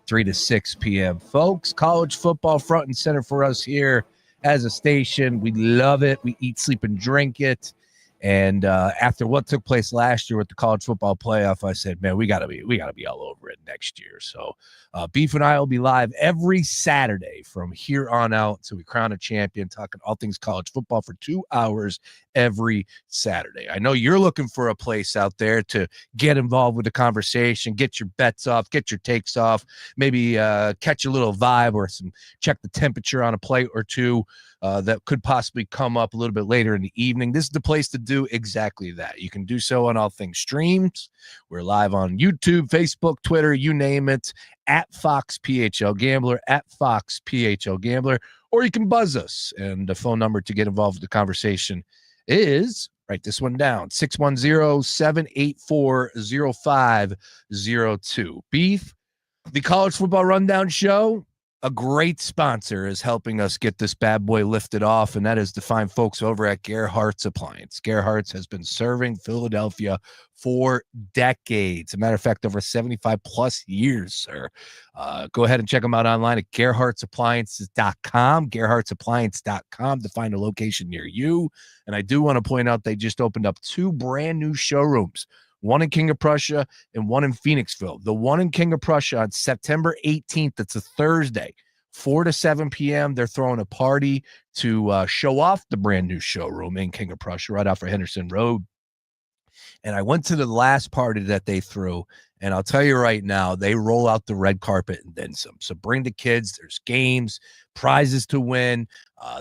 3 to 6 p.m. Folks, college football front and center for us here as a station. We love it. We eat, sleep, and drink it. And after what took place last year with the college football playoff, I said, man, we gotta be all over it next year. So Beef and I will be live every Saturday from here on out. So we crown a champion, talking all things college football for 2 hours every Saturday. I know you're looking for a place out there to get involved with the conversation, get your bets off, get your takes off, maybe catch a little vibe or check the temperature on a play or two. That could possibly come up a little bit later in the evening. This is the place to do exactly that. You can do so on all things streams. We're live on YouTube, Facebook, Twitter, you name it, at Fox PHL Gambler, at Fox PHL Gambler, or you can buzz us. And the phone number to get involved with the conversation is, write this one down, 610-784-0502. Beef, the College Football Rundown Show, a great sponsor, is helping us get this bad boy lifted off, and that is the fine folks over at Gerhardt's Appliance. Gerhardt's has been serving Philadelphia for decades. As a matter of fact, over 75 plus years, sir. Go ahead and check them out online at gerhardtsappliances.com, gerhardtsappliance.com to find a location near you. And I do want to point out they just opened up 2 brand new showrooms, one in King of Prussia and one in Phoenixville. The one in King of Prussia on September 18th, it's a Thursday, 4 to 7 p.m. They're throwing a party to show off the brand new showroom in King of Prussia right off of Henderson Road. And I went to the last party that they threw, and I'll tell you right now, they roll out the red carpet and then some. So bring the kids. There's games, prizes to win.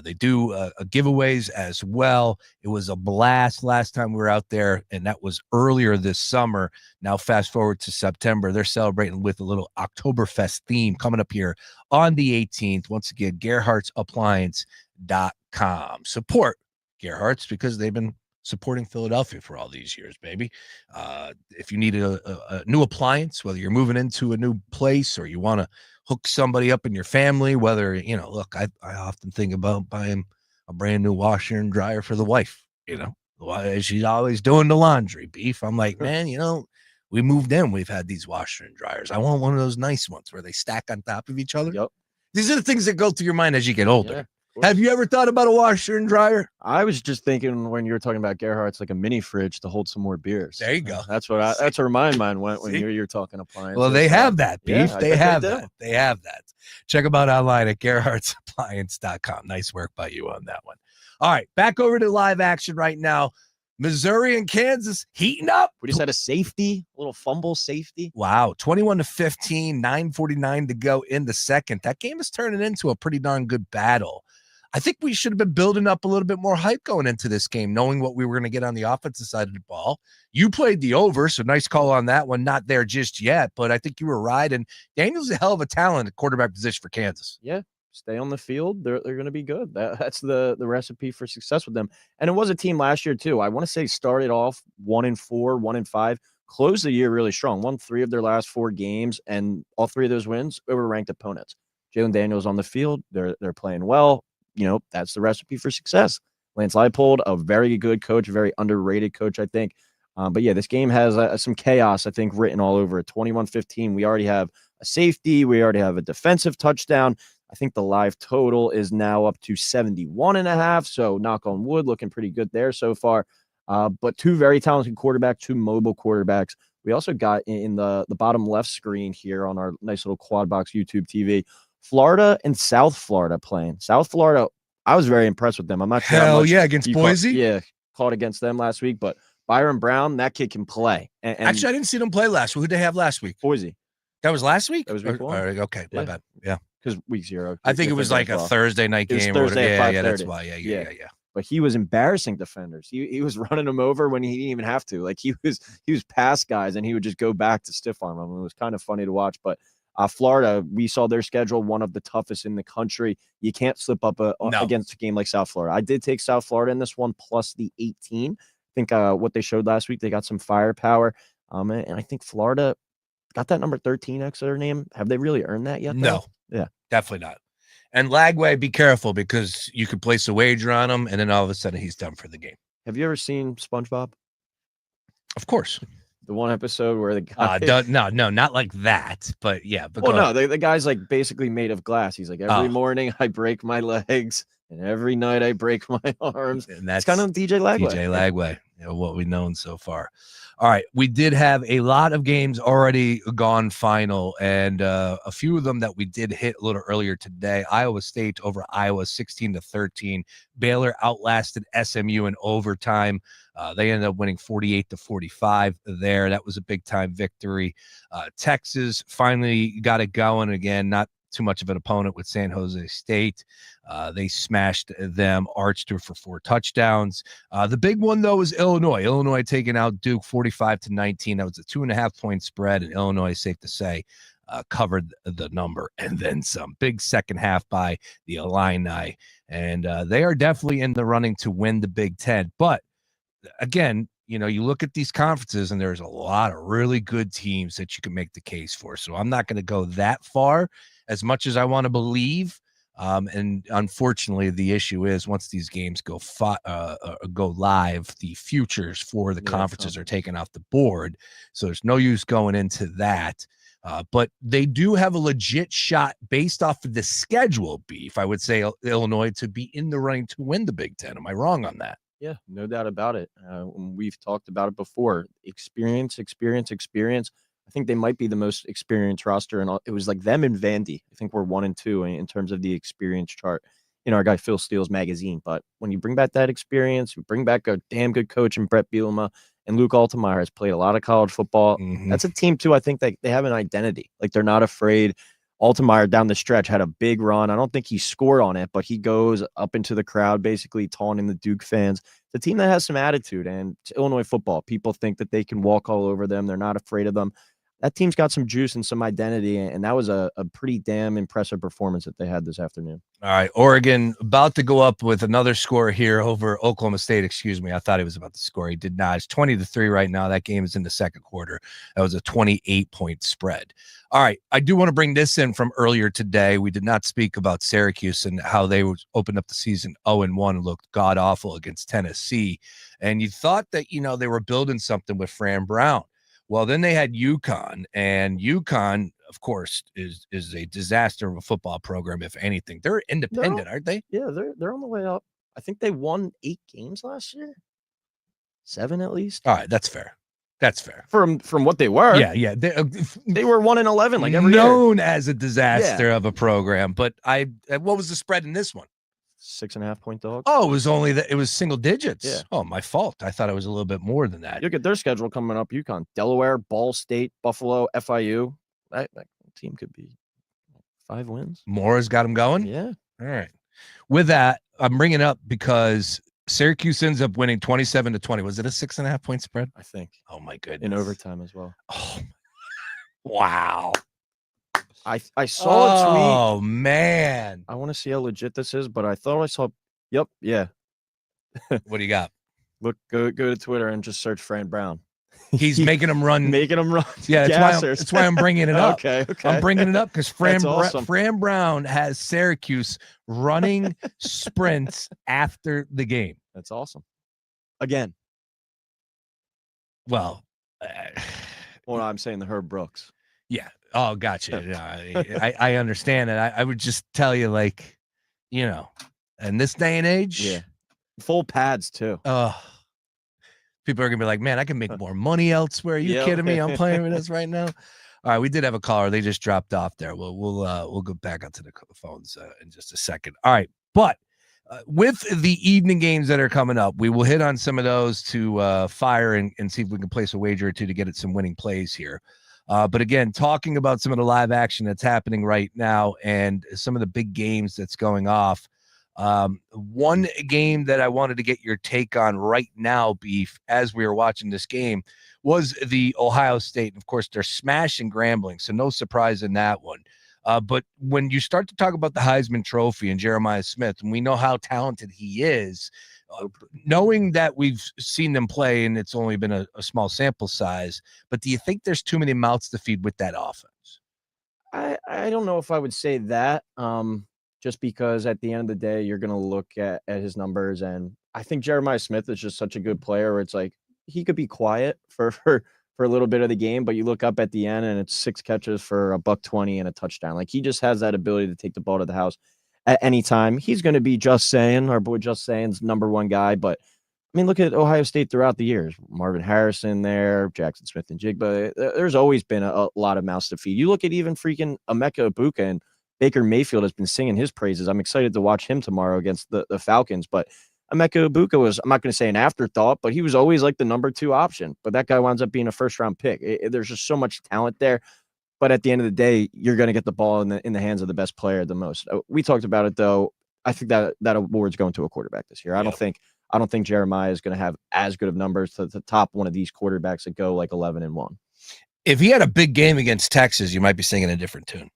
They do giveaways as well. It was a blast last time we were out there, and that was earlier this summer. Now fast forward to September. They're celebrating with a little Oktoberfest theme coming up here on the 18th. Once again, Gerhardt'sAppliance.com. Support Gerhardt's because they've been supporting Philadelphia for all these years, baby. If you need a new appliance, whether you're moving into a new place or you want to hook somebody up in your family, whether, look, I often think about buying a brand new washer and dryer for the wife, she's always doing the laundry. Beef, I'm like, man, we moved in, we've had these washer and dryers. I want one of those nice ones where they stack on top of each other. Yep. These are the things that go through your mind as you get older. Yeah. Have you ever thought about a washer and dryer? I was just thinking when you were talking about Gerhardt's, like a mini fridge to hold some more beers. There you go. That's where my mind went when you're talking appliances. Well, they have that, Beef. Yeah, they have that. They have that. Check them out online at gerhardtsappliance.com. Nice work by you on that one. All right, back over to live action right now. Missouri and Kansas heating up. We just had a safety, a little fumble safety. Wow, 21-15, 9:49 to go in the second. That game is turning into a pretty darn good battle. I think we should have been building up a little bit more hype going into this game, knowing what we were going to get on the offensive side of the ball. You played the over, so nice call on that one. Not there just yet, but I think you were right. And Daniel's a hell of a talent at quarterback position for Kansas. Yeah, stay on the field. They're going to be good. That's the recipe for success with them. And it was a team last year, too. I want to say started off 1-4, 1-5, closed the year really strong. Won 3 of their last 4 games, and all 3 of those wins were ranked opponents. Jalen Daniels on the field. They're playing well. That's the recipe for success. Lance Leipold, a very good coach, very underrated coach, I think. But yeah, this game has some chaos, I think, written all over it. 21-15. We already have a safety. We already have a defensive touchdown. I think the live total is now up to 71.5. So knock on wood, looking pretty good there so far. But 2 very talented quarterbacks, 2 mobile quarterbacks. We also got in the bottom left screen here on our nice little quad box YouTube TV, Florida and South Florida playing. South Florida, I was very impressed with them. I'm not sure how much against Boise. Caught against them last week, but Byron Brown, that kid can play. And actually, I didn't see them play last week. Who did they have last week? Boise. That was last week? That was week 1. Okay, my bad. Yeah. Because week 0. I think it was like a Thursday night game. It was Thursday at 5:30. Yeah, that's why. Yeah. But he was embarrassing defenders. He was running them over when he didn't even have to. Like he was past guys, and he would just go back to stiff arm them. It was kind of funny to watch. But Florida, we saw their schedule, one of the toughest in the country. You can't slip up against a game like South Florida. I did take South Florida in this one plus the 18. I think what they showed last week, they got some firepower. And I think Florida got that number 13 next to their name. Have they really earned that yet? No. Yeah. Definitely not. And Lagway, be careful because you could place a wager on him, and then all of a sudden he's done for the game. Have you ever seen SpongeBob? Of course. The one episode where the guy no, not like that. But yeah. But well, no, the guy's like basically made of glass. He's like, every Oh. morning I break my legs, and every night I break my arms. And that's kind of DJ Lagway. DJ Lagway, what we've known so far. All right, we did have a lot of games already gone final, and a few of them that we did hit a little earlier today. Iowa State over Iowa 16-13. Baylor outlasted SMU in overtime. They ended up winning 48-45 there. That was a big time victory. Texas finally got it going again. Not too much of an opponent with San Jose State. They smashed them, arched her for 4 touchdowns. The big one, though, is Illinois. Illinois taking out Duke 45-19. That was a 2.5-point spread, and Illinois, safe to say, covered the number and then some. Big second half by the Illini, and they are definitely in the running to win the Big Ten. But again, you look at these conferences, and there's a lot of really good teams that you can make the case for. So I'm not going to go that far as much as I want to believe. And unfortunately, the issue is once these games go live, the futures for the conferences are taken off the board. So there's no use going into that. But they do have a legit shot based off of the schedule, Beef. I would say Illinois to be in the running to win the Big Ten. Am I wrong on that? Yeah, no doubt about it. We've talked about it before. Experience. I think they might be the most experienced roster, and it was like them and Vandy. I think we're 1 and 2 in terms of the experience chart. Our guy Phil Steele's magazine. But when you bring back that experience, you bring back a damn good coach in Brett Bielema, and Luke Altmaier has played a lot of college football. Mm-hmm. That's a team too. I think they have an identity. Like they're not afraid. Altmaier down the stretch had a big run. I don't think he scored on it, but he goes up into the crowd, basically taunting the Duke fans. The team that has some attitude, and it's Illinois football. People think that they can walk all over them. They're not afraid of them. That team's got some juice and some identity, and that was a pretty damn impressive performance that they had this afternoon. All right, Oregon about to go up with another score here over Oklahoma State. Excuse me, I thought he was about to score. He did not. It's 20-3 right now. That game is in the second quarter. That was a 28-point spread. All right, I do want to bring this in from earlier today. We did not speak about Syracuse and how they opened up the season 0-1 and looked god-awful against Tennessee. And you thought that, they were building something with Fran Brown. Well, then they had UConn, and UConn, of course, is a disaster of a football program, if anything. They're independent, aren't they? Yeah, they're on the way up. I think they won 8 games last year. 7 at least. All right, that's fair. That's fair. From what they were. Yeah. They were 1-11 like every known year. As a disaster of a program. But what was the spread in this one? 6.5-point dog. Oh, it was only that it was single digits. Yeah. Oh, my fault. I thought it was a little bit more than that. Look at their schedule coming up. UConn, Delaware, Ball State, Buffalo, FIU. That team could be 5 wins. Moore's got them going. Yeah. All right. With that, I'm bringing it up because Syracuse ends up winning 27-20. Was it a 6.5-point spread? I think. Oh my goodness. In overtime as well. Oh, wow. I saw a tweet. Oh man. I want to see how legit this is, but I thought I saw. Yep. Yeah. What do you got? Look, go to Twitter and just search Fran Brown. He's making them run. Yeah, that's why I'm bringing it up. Okay. I'm bringing it up because Awesome. Fran Brown has Syracuse running sprints after the game. That's awesome. Again. Well, I'm saying the Herb Brooks. Yeah. Oh, gotcha. I understand it. I would just tell you, in this day and age. Yeah. Full pads, too. People are going to be like, man, I can make more money elsewhere. Are you kidding me? I'm playing with this right now. All right. We did have a caller. They just dropped off there. We'll go back onto the phones in just a second. All right. But with the evening games that are coming up, we will hit on some of those to fire and see if we can place a wager or two to get at some winning plays here. But again, talking about some of the live action that's happening right now and some of the big games that's going off. One game that I wanted to get your take on right now, Beef, as we were watching this game, was the Ohio State. Of course, they're smashing Grambling, so no surprise in that one. But when you start to talk about the Heisman Trophy and Jeremiah Smith, and we know how talented he is, knowing that we've seen them play and it's only been a small sample size, but do you think there's too many mouths to feed with that offense? I don't know if I would say that, just because at the end of the day, you're going to look at his numbers. And I think Jeremiah Smith is just such a good player where it's like he could be quiet for for a little bit of the game, but you look up at the end and it's 6 catches for $120 and a touchdown. Like, he just has that ability to take the ball to the house at any time. He's going to be our boy Just Saying's number one guy. But I mean, look at Ohio State throughout the years. Marvin Harrison there, Jackson Smith and Jigba. There's always been a lot of mouths to feed. You look at even freaking Emeka Ibuka, and Baker Mayfield has been singing his praises. I'm excited to watch him tomorrow against the Falcons. But Emeka Ibuka was, I'm not going to say an afterthought, but he was always like the number 2 option. But that guy winds up being a first-round pick. There's just so much talent there. But at the end of the day, you're going to get the ball in the hands of the best player the most. We talked about it, though. I think that award's going to a quarterback this year. I don't think Jeremiah is going to have as good of numbers to top one of these quarterbacks that go like 11-1. If he had a big game against Texas, you might be singing a different tune.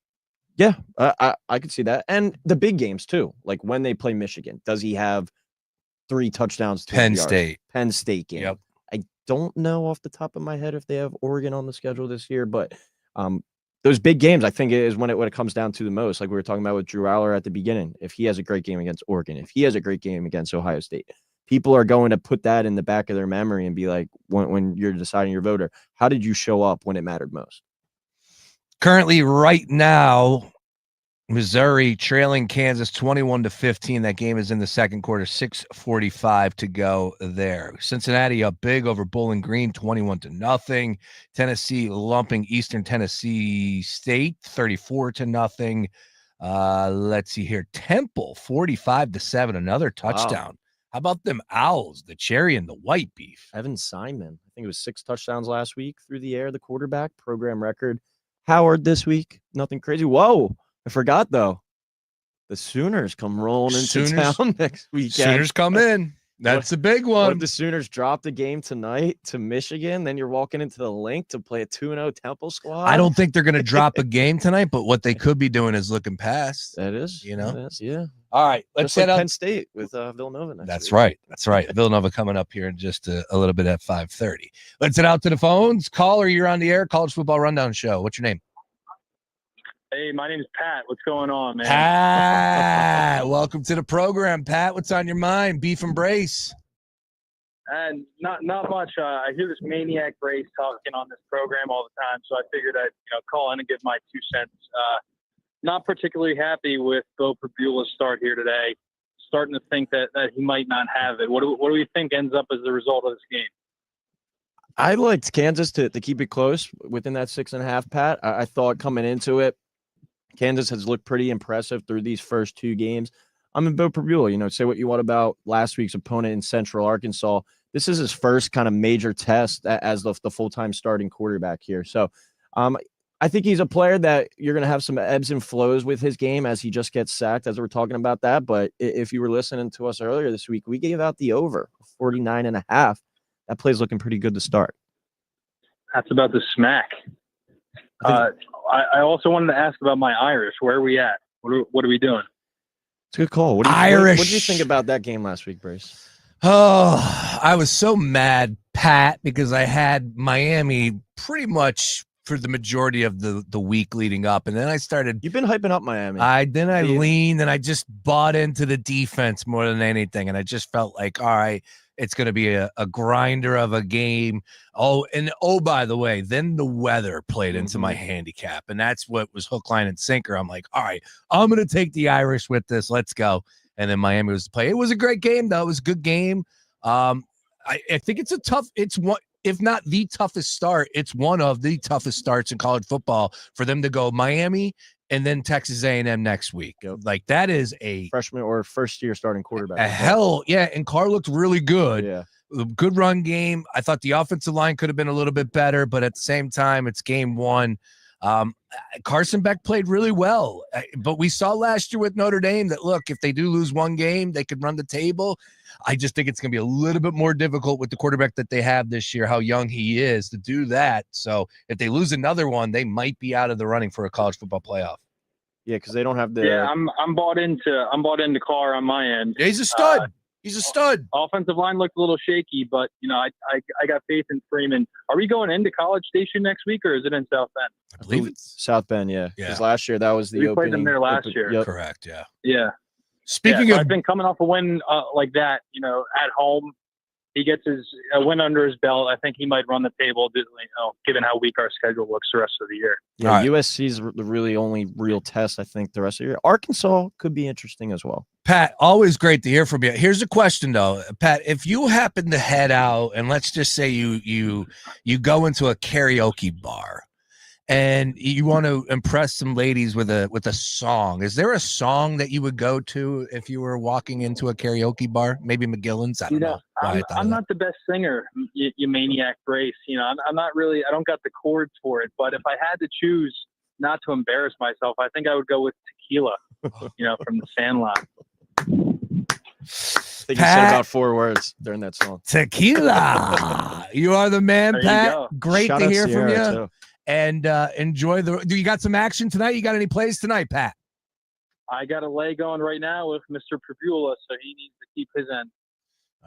Yeah, I could see that. And the big games, too. Like when they play Michigan, does he have 3 touchdowns? Penn State game. Yep. I don't know off the top of my head if they have Oregon on the schedule this year, but those big games, I think, is when it comes down to the most. Like we were talking about with Drew Aller at the beginning. If he has a great game against Oregon, if he has a great game against Ohio State, people are going to put that in the back of their memory and be like, when you're deciding your voter, how did you show up when it mattered most? Currently, right now, Missouri trailing Kansas 21-15. That game is in the second quarter, 6:45 to go there. Cincinnati up big over Bowling Green, 21-0. Tennessee lumping Eastern Tennessee State, 34-0. Let's see here. Temple, 45-7, another touchdown. Wow. How about them Owls, the cherry and the white beef? Evan Simon, I think it was 6 touchdowns last week through the air, the quarterback, program record. Howard this week, nothing crazy. Whoa. I forgot, though. The Sooners come rolling into town next weekend. Sooners come in. That's a big one. What if the Sooners drop the game tonight to Michigan? Then you're walking into the Link to play a 2-0 Temple squad. I don't think they're going to drop a game tonight, but what they could be doing is looking past. That is. Yeah. All right. Let's head up. Penn State with Villanova next That's week. right. That's right. Villanova coming up here in just a little bit at 5:30. Let's head out to the phones. Caller, you're on the air. College Football Rundown Show. What's your name? Hey, my name is Pat. What's going on, man? Pat, welcome to the program, Pat. What's on your mind? Beef and Brace. And not much. I hear this maniac Brace talking on this program all the time, so I figured I'd call in and give my 2 cents. Not particularly happy with Bo Perbula's start here today. Starting to think that he might not have it. What do we think ends up as the result of this game? I liked Kansas to keep it close within that 6.5, Pat. I thought coming into it, Kansas has looked pretty impressive through these first 2 games. I'm in Bo Perbula. Say what you want about last week's opponent in Central Arkansas. This is his first kind of major test as the full-time starting quarterback here. So I think he's a player that you're going to have some ebbs and flows with his game as he just gets sacked, as we're talking about that. But if you were listening to us earlier this week, we gave out the over, 49.5. That play's looking pretty good to start. That's about the smack. I also wanted to ask about my Irish. Where are we at? What are we doing? It's a good call. What do you think about that game last week, Brace? Oh, I was so mad, Pat, because I had Miami pretty much for the majority of the week leading up. And then I started. You've been hyping up Miami. I leaned and I just bought into the defense more than anything. And I just felt like, all right, it's going to be a grinder of a game. By the way, then the weather played into my handicap. And that's what was hook, line, and sinker. I'm like, all right, I'm going to take the Irish with this. Let's go. And then Miami was to play. It was a great game, though. It was a good game. I think it's one, if not the toughest start, it's one of the toughest starts in college football for them to go Miami and then Texas A&M next week. Like, that is a freshman or first year starting quarterback. And Carr looked really good. Yeah. Good run game. I thought the offensive line could have been a little bit better, but at the same time, it's game 1. Carson Beck played really well, but we saw last year with Notre Dame that, look, if they do lose one game, they could run the table. I just think it's going to be a little bit more difficult with the quarterback that they have this year, how young he is, to do that. So if they lose another one, they might be out of the running for a college football playoff. Yeah, because they don't have the. Yeah, I'm bought into Carr on my end. Yeah, he's a stud. He's a stud. Offensive line looked a little shaky, but I got faith in Freeman. Are we going into College Station next week, or is it in South Bend? I believe it's South Bend. Yeah, because last year that was the we opening. played them there last year. Yep. Correct. Yeah. Yeah. Speaking so of, I've been coming off a win like that, at home. he gets his win under his belt, I think he might run the table, given how weak our schedule looks the rest of the year. Yeah, right. USC's the really only real test, I think, the rest of the year. Arkansas could be interesting as well. Pat, always great to hear from you. Here's a question, though. Pat, if you happen to head out, and let's just say you go into a karaoke bar, and you want to impress some ladies with a song. Is there a song that you would go to if you were walking into a karaoke bar? Maybe McGillen's? I don't know. I'm not the best singer, you maniac Brace. I'm not really, I don't got the chords for it. But if I had to choose not to embarrass myself, I think I would go with Tequila, from the Sandlot. I think you said about 4 words during that song. Tequila. You are the man, There Pat. Great Shout to out hear Sierra, from you. too. And enjoy do you got some action tonight? You got any plays tonight, Pat? I got a lay going right now with Mr. Pavula, so he needs to keep his end.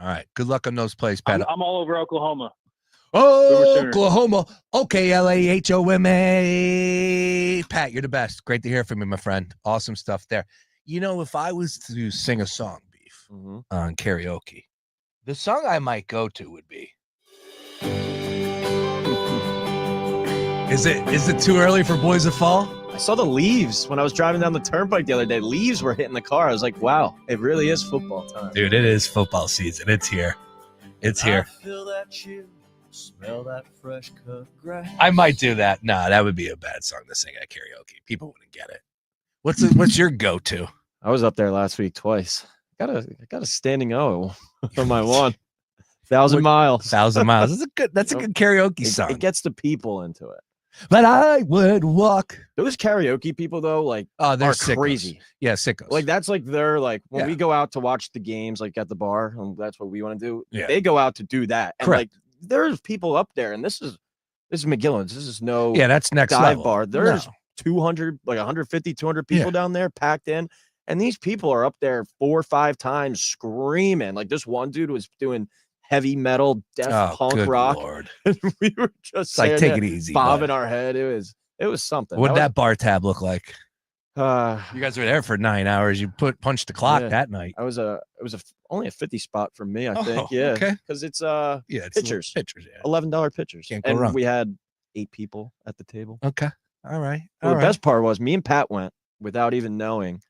All right. Good luck on those plays, Pat. I'm all over Oklahoma. Oh, Oklahoma. Okay, LAHOMA. Pat, you're the best. Great to hear from you, my friend. Awesome stuff there. If I was to sing a song, Beef, on karaoke, the song I might go to would be. Is it too early for Boys of Fall? I saw the leaves when I was driving down the turnpike the other day. Leaves were hitting the car. I was like, wow, it really is football time. Dude, it is football season. It's here. It's here. I feel that chill, smell that fresh cut grass. I might do that. Nah, that would be a bad song to sing at karaoke. People wouldn't get it. What's your go-to? I was up there last week twice. I got a standing O on my one. 1,000 miles. 1,000 miles. That's a good karaoke song. It gets the people into it. But I would walk. Those karaoke people though, they're sickos. crazy. Yeah, sickos. Like that's like they're like when we go out to watch the games, like at the bar, and that's what we want to do. Yeah. They go out to do that, and Correct. like there's people up there, and this is McGillen's. This is no that's next dive level. bar. There's 200, like 150, 200 people down there packed in, and these people are up there 4 or 5 times screaming. Like this one dude was doing heavy metal, death punk rock. Lord. And we were just like take it easy, bobbing our head. It was something. What did that bar tab look like? You guys were there for 9 hours. You punched the clock that night. It was only a 50 spot for me, I think. Yeah, okay. Because it's it's pitchers, yeah. $11 pitchers. Can't go and wrong. We had 8 people at the table. Okay, all right. Well, the best part was me and Pat went without even knowing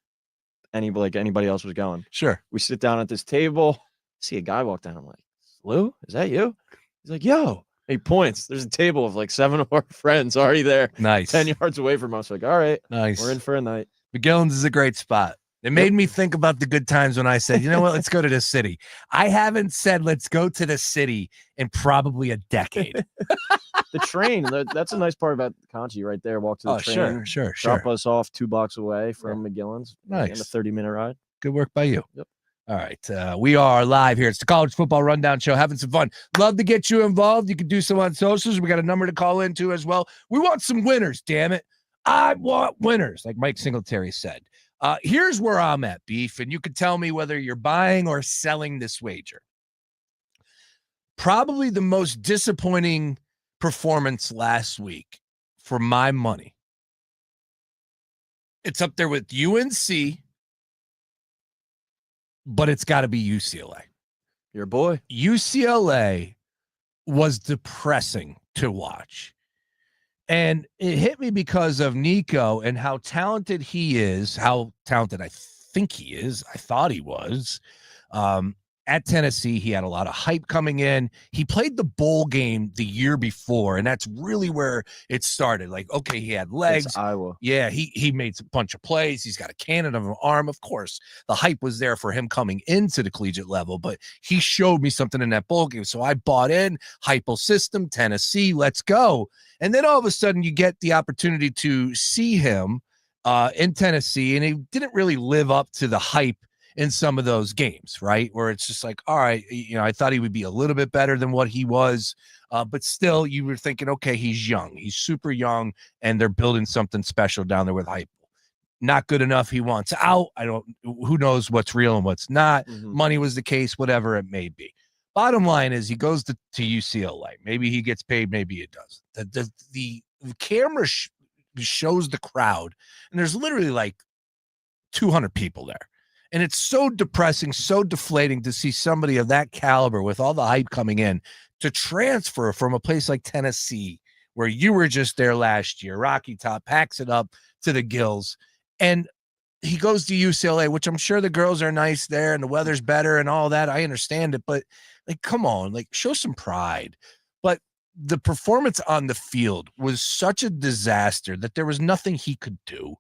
anybody else was going. Sure. We sit down at this table, see a guy walk down. I'm like, Lou, is that you? He's like, yo. He points. There's a table of like 7 of our friends already there. Nice. 10 yards away from us. Like, all right. Nice. We're in for a night. McGillen's is a great spot. It made me think about the good times when I said, you know what, let's go to the city. I haven't said let's go to the city in probably a decade. The train, that's a nice part about Conchi right there. Walk to the train. Sure. Drop us off 2 blocks away from McGillen's. Nice. In a 30-minute ride. Good work by you. Yep. All right. We are live here. It's the College Football Rundown Show. Having some fun. Love to get you involved. You can do so on socials. We got a number to call into as well. We want some winners, damn it. I want winners, like Mike Singletary said. Here's where I'm at, Beef, and you can tell me whether you're buying or selling this wager. Probably the most disappointing performance last week for my money. It's up there with UNC, but it's got to be UCLA. Your boy. UCLA was depressing to watch. And it hit me because of Nico and how talented he is, how talented I think he is. I thought he was. At Tennessee, he had a lot of hype coming in. He played the bowl game the year before, and that's really where it started. Like, okay, he had legs. It's Iowa. Yeah, he made a bunch of plays. He's got a cannon of an arm. Of course, the hype was there for him coming into the collegiate level, but he showed me something in that bowl game. So I bought in, hypo system, Tennessee, let's go. And then all of a sudden you get the opportunity to see him in Tennessee, and he didn't really live up to the hype in some of those games, right? Where it's just like, all right, I thought he would be a little bit better than what he was, but still you were thinking, okay, he's young. He's super young, and they're building something special down there with hype. Not good enough. He wants out. Who knows what's real and what's not. Mm-hmm. Money was the case, whatever it may be. Bottom line is he goes to UCLA. Maybe he gets paid, maybe it doesn't. The camera shows the crowd, and there's literally like 200 people there. And it's so depressing, so deflating to see somebody of that caliber with all the hype coming in to transfer from a place like Tennessee, where you were just there last year. Rocky Top packs it up to the gills. And he goes to UCLA, which I'm sure the girls are nice there and the weather's better and all that. I understand it, but like, come on, like show some pride. But the performance on the field was such a disaster that there was nothing he could do.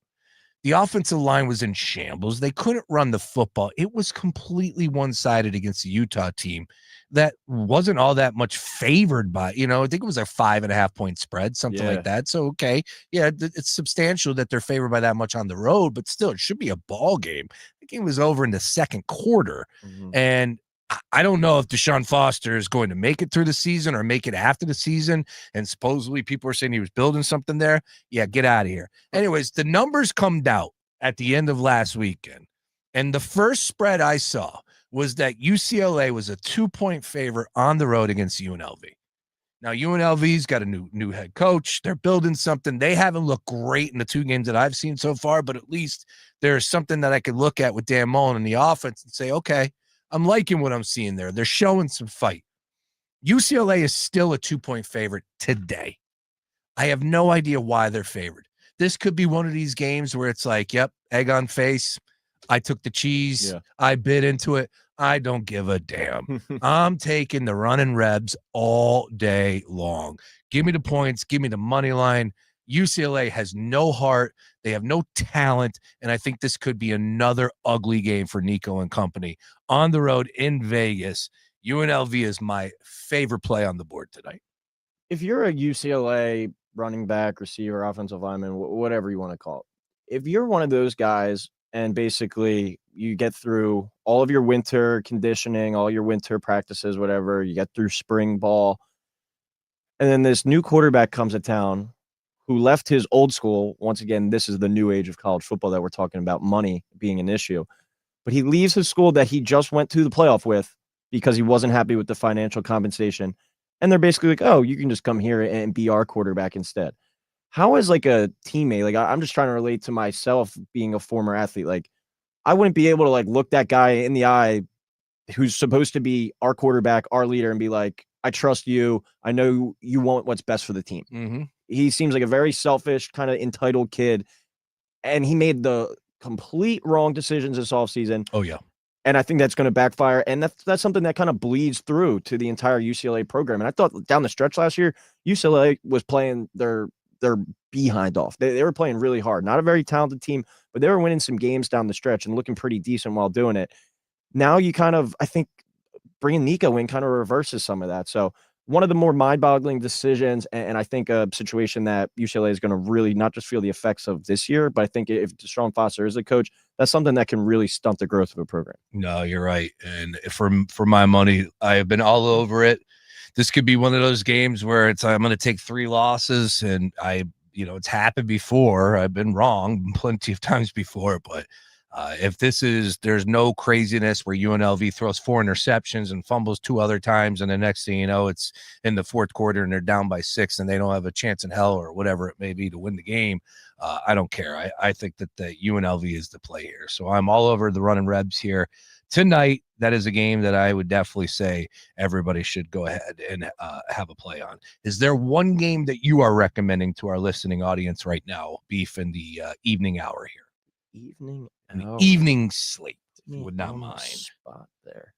The offensive line was in shambles. They couldn't run the football. It was completely one-sided against the Utah team that wasn't all that much favored by, I think it was a 5.5 point spread, something like that. So, okay. Yeah, it's substantial that they're favored by that much on the road, but still, it should be a ball game. The game was over in the second quarter. And I don't know if Deshaun Foster is going to make it through the season or make it after the season. And supposedly people are saying he was building something there. Yeah, get out of here. Anyways, the numbers come out at the end of last weekend. And the first spread I saw was that UCLA was a 2-point favorite on the road against UNLV. Now, UNLV's got a new head coach. They're building something. They haven't looked great in the 2 games that I've seen so far, but at least there's something that I could look at with Dan Mullen in the offense and say, okay, I'm liking what I'm seeing there. They're showing some fight. UCLA is still a 2-point favorite today. I have no idea why they're favored. This could be one of these games where it's like, yep, egg on face. I took the cheese. Yeah. I bit into it. I don't give a damn. I'm taking the running Rebs all day long. Give me the points. Give me the money line. UCLA has no heart. They have no talent. And I think this could be another ugly game for Nico and company on the road in Vegas. UNLV is my favorite play on the board tonight. If you're a UCLA running back, receiver, offensive lineman, whatever you want to call it, if you're one of those guys and basically you get through all of your winter conditioning, all your winter practices, whatever, you get through spring ball, and then this new quarterback comes to town who left his old school. Once again, this is the new age of college football that we're talking about, money being an issue. But he leaves his school that he just went to the playoff with because he wasn't happy with the financial compensation. And they're basically like, oh, you can just come here and be our quarterback instead. How is like a teammate, like I'm just trying to relate to myself being a former athlete. Like I wouldn't be able to like look that guy in the eye who's supposed to be our quarterback, our leader, and be like, I trust you. I know you want what's best for the team. Mm-hmm. He seems like a very selfish, kind of entitled kid. And he made the complete wrong decisions this offseason. Oh, yeah. And I think that's going to backfire. And that's something that kind of bleeds through to the entire UCLA program. And I thought down the stretch last year, UCLA was playing their behind off. They were playing really hard. Not a very talented team, but they were winning some games down the stretch and looking pretty decent while doing it. Now you kind of, I think, bringing Nico in kind of reverses some of that. So one of the more mind-boggling decisions, and I think a situation that UCLA is going to really not just feel the effects of this year, but I think if Deshaun Foster is a coach, that's something that can really stunt the growth of a program. No, you're right. And for my money, I have been all over it. This could be one of those games where it's I'm going to take 3 losses, and it's happened before. I've been wrong plenty of times before, but if there's no craziness where UNLV throws 4 interceptions and fumbles 2 other times, and the next thing you know, it's in the fourth quarter and they're down by 6 and they don't have a chance in hell or whatever it may be to win the game. I don't care. I think that the UNLV is the play here. So I'm all over the running Rebs here tonight. That is a game that I would definitely say everybody should go ahead and have a play on. Is there one game that you are recommending to our listening audience right now, Beef, in the evening hour here? Evening slate, if you would not mind. Spot there.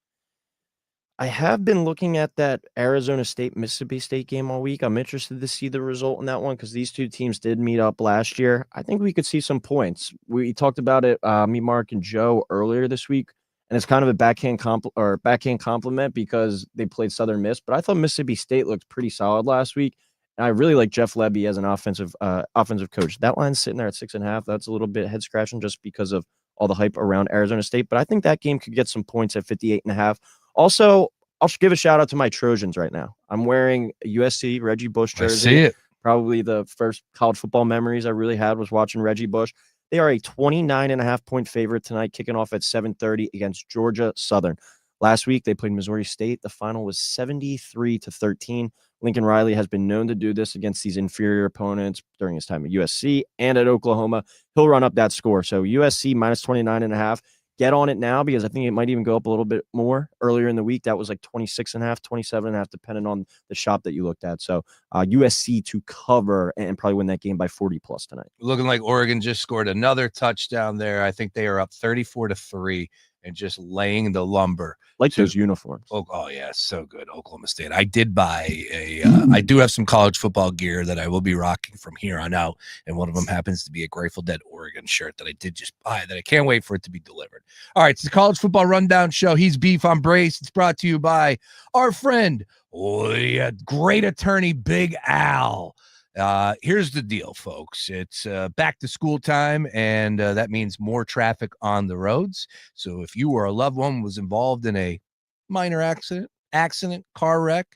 I have been looking at that Arizona State Mississippi State game all week. I'm interested to see the result in that one because these two teams did meet up last year. I think we could see some points. We talked about it, me, Mark, and Joe earlier this week, and it's kind of a backhand compliment because they played Southern Miss. But I thought Mississippi State looked pretty solid last week. And I really like Jeff Lebby as an offensive coach. That line's sitting there at 6.5. That's a little bit head scratching just because of all the hype around Arizona State. But I think that game could get some points at 58.5. Also, I'll give a shout out to my Trojans right now. I'm wearing a USC Reggie Bush jersey. I see it. Probably the first college football memories I really had was watching Reggie Bush. They are a 29.5 point favorite tonight, kicking off at 7:30 against Georgia Southern. Last week, they played Missouri State. The final was 73-13. Lincoln Riley has been known to do this against these inferior opponents during his time at USC and at Oklahoma. He'll run up that score. So USC minus 29.5 get on it now because I think it might even go up a little bit more. Earlier in the week, that was like 26.5, 27.5, depending on the shop that you looked at. So USC to cover and probably win that game by 40 plus tonight. Looking like Oregon just scored another touchdown there. I think they are up 34-3 and just laying the lumber. Like those uniforms. Oh yeah, so good. Oklahoma State. I did buy I do have some college football gear that I will be rocking from here on out, and one of them happens to be a Grateful Dead Oregon shirt that I did just buy that I can't wait for it to be delivered. All right, it's the College Football Rundown Show. He's Beef, I'm Brace. It's brought to you by our friend, great attorney, Big Al. Here's the deal, folks. It's back to school time, and that means more traffic on the roads. So if you or a loved one was involved in a minor accident, car wreck,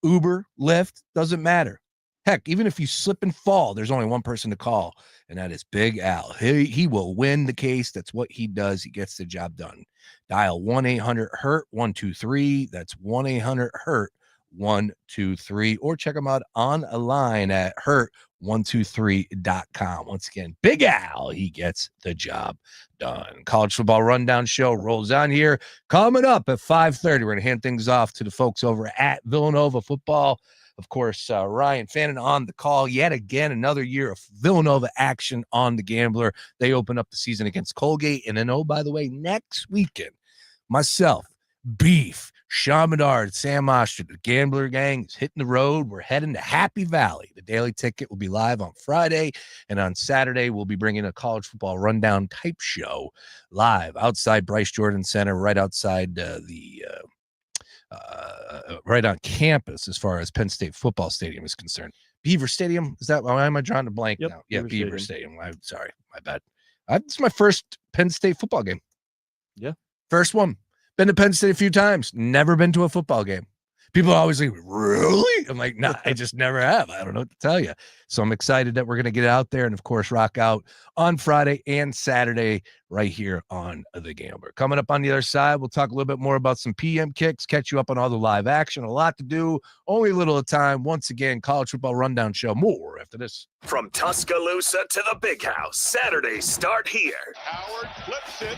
Uber, Lyft, doesn't matter. Heck, even if you slip and fall, there's only one person to call, and that is Big Al. He will win the case. That's what he does. He gets the job done. Dial 1-800-HURT-123. That's 1-800-HURT. 123, or check them out online at hurt123.com. Once again, Big Al, he gets the job done. College Football Rundown Show rolls on here. Coming up at 5:30, we're going to hand things off to the folks over at Villanova Football. Of course, Ryan Fannin on the call yet again. Another year of Villanova action on the Gambler. They open up the season against Colgate. And then, oh, by the way, next weekend, myself, Beef, Sean Menard, Sam Oster, the Gambler Gang is hitting the road. We're heading to Happy Valley. The Daily Ticket will be live on Friday, and on Saturday we'll be bringing a college football rundown type show live outside Bryce Jordan Center, right outside right on campus as far as Penn State football stadium is concerned. Beaver Stadium, is that? Why am I drawing a blank now? Yeah, Beaver Stadium. I'm sorry, my bad. It's my first Penn State football game. Yeah, first one. Been to Penn State a few times. Never been to a football game. People are always like, really? I'm like, nah, I just never have. I don't know what to tell you. So I'm excited that we're going to get out there and, of course, rock out on Friday and Saturday right here on The Gambler. Coming up on the other side, we'll talk a little bit more about some PM kicks, catch you up on all the live action. A lot to do, only a little of time. Once again, College Football Rundown Show. More after this. From Tuscaloosa to the Big House, Saturdays start here. Howard flips it.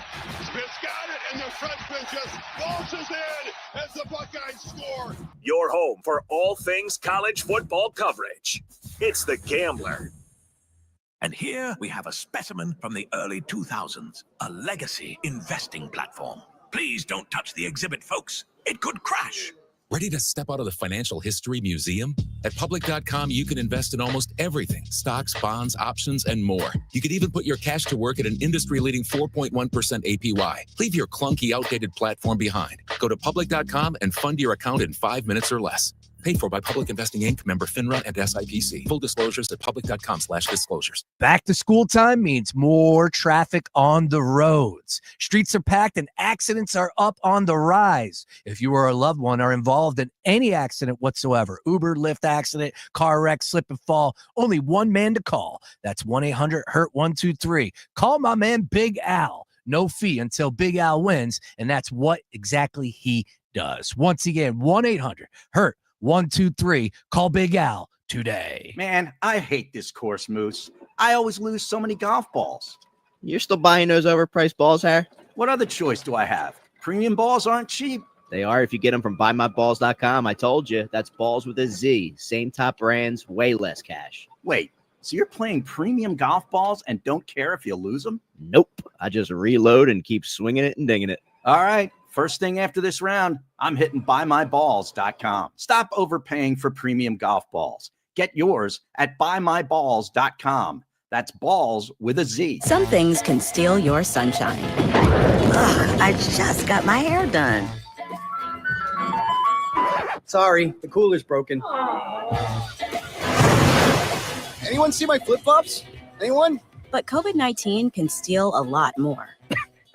Smith's got it, and the freshman just launches in as the Buckeyes score. Your home for all things college football coverage. It's The Gambler. And here we have a specimen from the early 2000s, a legacy investing platform. Please don't touch the exhibit, folks. It could crash. Ready to step out of the financial history museum? At public.com, you can invest in almost everything: stocks, bonds, options, and more. You could even put your cash to work at an industry-leading 4.1% APY. Leave your clunky, outdated platform behind. Go to public.com and fund your account in 5 minutes or less. Paid for by Public Investing Inc., member FINRA and SIPC. Full disclosures at public.com/disclosures. Back to school time means more traffic on the roads. Streets are packed and accidents are up on the rise. If you or a loved one are involved in any accident whatsoever, Uber, Lyft accident, car wreck, slip and fall, only one man to call. That's 1-800-HURT-123. Call my man Big Al. No fee until Big Al wins, and that's what exactly he does. Once again, 1-800-HURT-123. Call Big Al today. Man, I hate this course, Moose. I always lose so many golf balls. You're still buying those overpriced balls, Harry? What other choice do I have? Premium balls aren't cheap. They are if you get them from buymyballs.com. I told you, that's balls with a Z. Same top brands, way less cash. Wait, so you're playing premium golf balls and don't care if you lose them? Nope. I just reload and keep swinging it and dinging it. All right. First thing after this round, I'm hitting buymyballs.com. Stop overpaying for premium golf balls. Get yours at buymyballs.com. That's balls with a Z. Some things can steal your sunshine. Ugh, I just got my hair done. Sorry, the cooler's broken. Anyone see my flip-flops? Anyone? But COVID-19 can steal a lot more.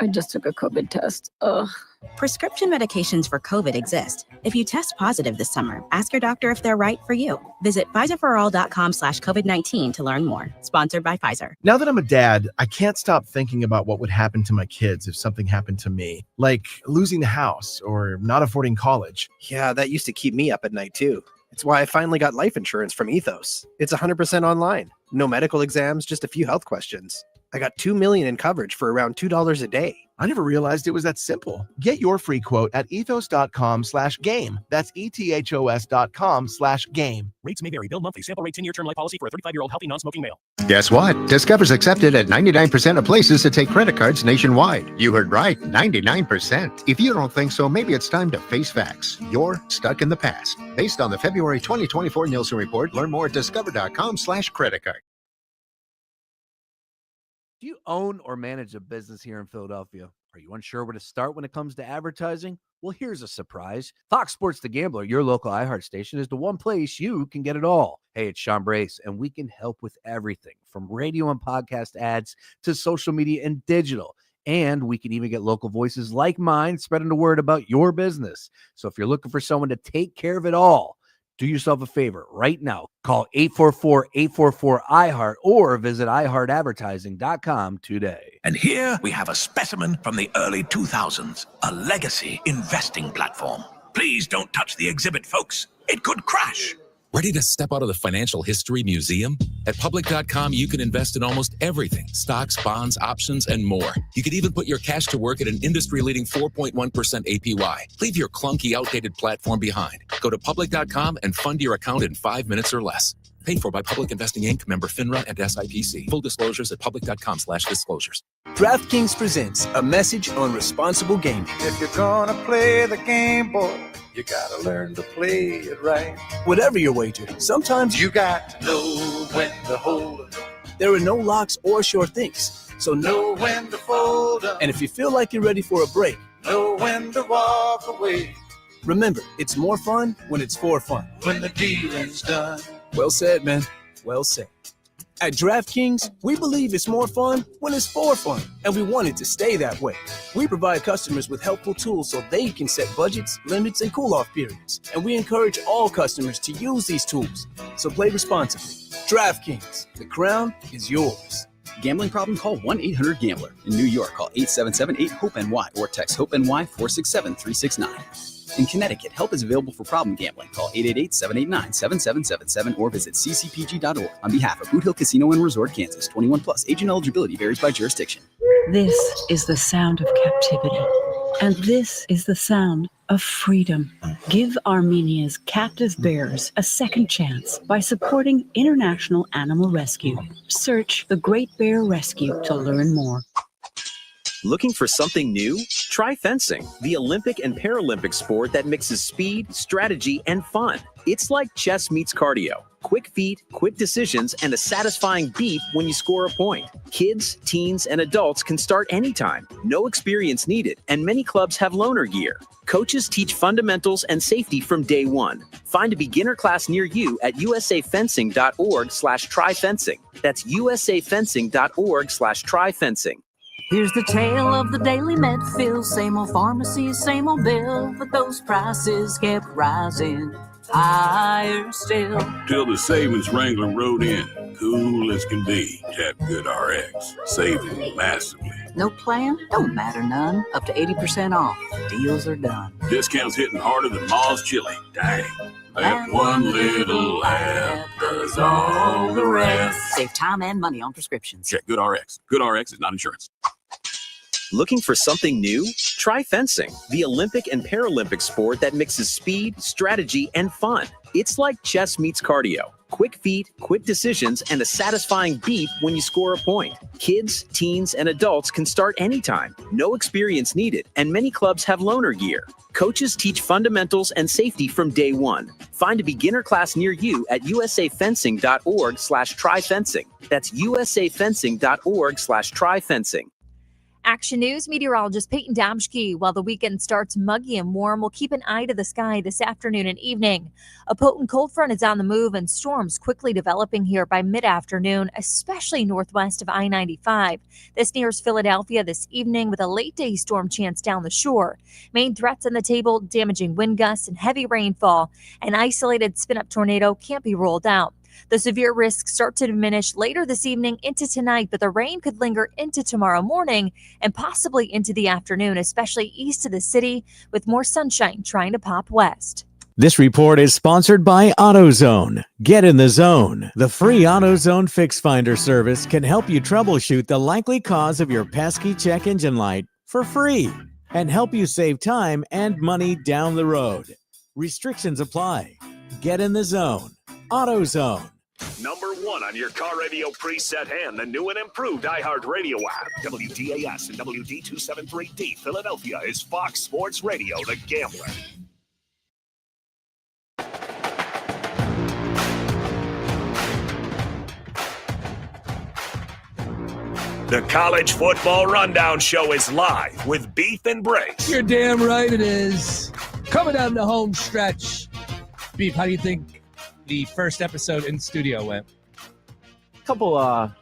I just took a COVID test. Ugh. Prescription medications for COVID exist. If you test positive this summer, ask your doctor if they're right for you. Visit PfizerForAll.com/COVID-19 to learn more. Sponsored by Pfizer. Now that I'm a dad, I can't stop thinking about what would happen to my kids if something happened to me, like losing the house or not affording college. Yeah, that used to keep me up at night too. It's why I finally got life insurance from Ethos. It's 100% online. No medical exams, just a few health questions. I got $2 million in coverage for around $2 a day. I never realized it was that simple. Get your free quote at ethos.com/game. That's ethos.com/game. Rates may vary. Bill monthly. Sample rate 10-year term life policy for a 35-year-old healthy non-smoking male. Guess what? Discover's accepted at 99% of places that take credit cards nationwide. You heard right, 99%. If you don't think so, maybe it's time to face facts. You're stuck in the past. Based on the February 2024 Nielsen report, learn more at discover.com/credit card. Do you own or manage a business here in Philadelphia? Are you unsure where to start when it comes to advertising? Well, here's a surprise. Fox Sports The Gambler, your local iHeart station, is the one place you can get it all. Hey, it's Sean Brace, and we can help with everything from radio and podcast ads to social media and digital. And we can even get local voices like mine spreading the word about your business. So if you're looking for someone to take care of it all, do yourself a favor right now. Call 844-844-iHeart or visit iHeartAdvertising.com today. And here we have a specimen from the early 2000s, a legacy investing platform. Please don't touch the exhibit, folks. It could crash. Ready to step out of the financial history museum? At public.com, you can invest in almost everything: stocks, bonds, options, and more. You could even put your cash to work at an industry-leading 4.1% APY. Leave your clunky, outdated platform behind. Go to public.com and fund your account in 5 minutes or less. Paid for by Public Investing Inc., member FINRA and SIPC. Full disclosures at public.com/disclosures. DraftKings presents a message on responsible gaming. If you're gonna play the game, boy, you gotta learn to play it right. Whatever your wager, sometimes you got to know when to hold up. There are no locks or sure things, so know when to fold up. And if you feel like you're ready for a break, know when to walk away. Remember, it's more fun when it's for fun. When the dealing's done. Well said, man. Well said. At DraftKings, we believe it's more fun when it's for fun, and we want it to stay that way. We provide customers with helpful tools so they can set budgets, limits, and cool-off periods, and we encourage all customers to use these tools. So play responsibly. DraftKings, the crown is yours. Gambling problem? Call 1-800-GAMBLER. In New York, call 877-8-HOPE-NY or text HOPE-NY 467-369. In Connecticut, help is available for problem gambling. Call 888-789-7777 or visit ccpg.org. On behalf of Boot Hill Casino and Resort, Kansas, 21 plus. Agent eligibility varies by jurisdiction. This is the sound of captivity. And this is the sound of freedom. Give Armenia's captive bears a second chance by supporting International Animal Rescue. Search the Great Bear Rescue to learn more. Looking for something new? Try fencing, the Olympic and Paralympic sport that mixes speed, strategy, and fun. It's like chess meets cardio. Quick feet, quick decisions, and a satisfying beat when you score a point. Kids, teens, and adults can start anytime. No experience needed, and many clubs have loaner gear. Coaches teach fundamentals and safety from day one. Find a beginner class near you at usafencing.org/tryfencing. That's usafencing.org/tryfencing. Here's the tale of the daily Medfill. Same old pharmacies, same old bill, but those prices kept rising higher still. Till the savings wrangler rode in, cool as can be. Tap Good RX, saving massively. No plan? Don't matter none. Up to 80% off. Deals are done. Discounts hitting harder than Ma's chili. Dang. That one little app does all the rest. Save time and money on prescriptions. Check Good RX. Good RX is not insurance. Looking for something new? Try fencing, the Olympic and Paralympic sport that mixes speed, strategy, and fun. It's like chess meets cardio. Quick feet, quick decisions, and a satisfying beat when you score a point. Kids, teens, and adults can start anytime. No experience needed, and many clubs have loaner gear. Coaches teach fundamentals and safety from day one. Find a beginner class near you at usafencing.org/tryfencing. That's usafencing.org/tryfencing. Action News meteorologist Peyton Damschke. While the weekend starts muggy and warm, we'll keep an eye to the sky this afternoon and evening. A potent cold front is on the move and storms quickly developing here by mid-afternoon, especially northwest of I-95. This nears Philadelphia this evening with a late-day storm chance down the shore. Main threats on the table: damaging wind gusts and heavy rainfall. An isolated spin-up tornado can't be ruled out. The severe risks start to diminish later this evening into tonight, but the rain could linger into tomorrow morning and possibly into the afternoon, especially east of the city, with more sunshine trying to pop west. This report is sponsored by AutoZone. Get in the zone. The free AutoZone Fix Finder service can help you troubleshoot the likely cause of your pesky check engine light for free and help you save time and money down the road. Restrictions apply. Get in the zone. AutoZone. Number 1 on your car radio preset and the new and improved iHeartRadio app. WDAS and WD273D Philadelphia is Fox Sports Radio, The Gambler. The College Football Rundown Show is live with Beef and Brace. You're damn right it is. Coming down the home stretch. Beef, how do you think the first episode in studio went? Couple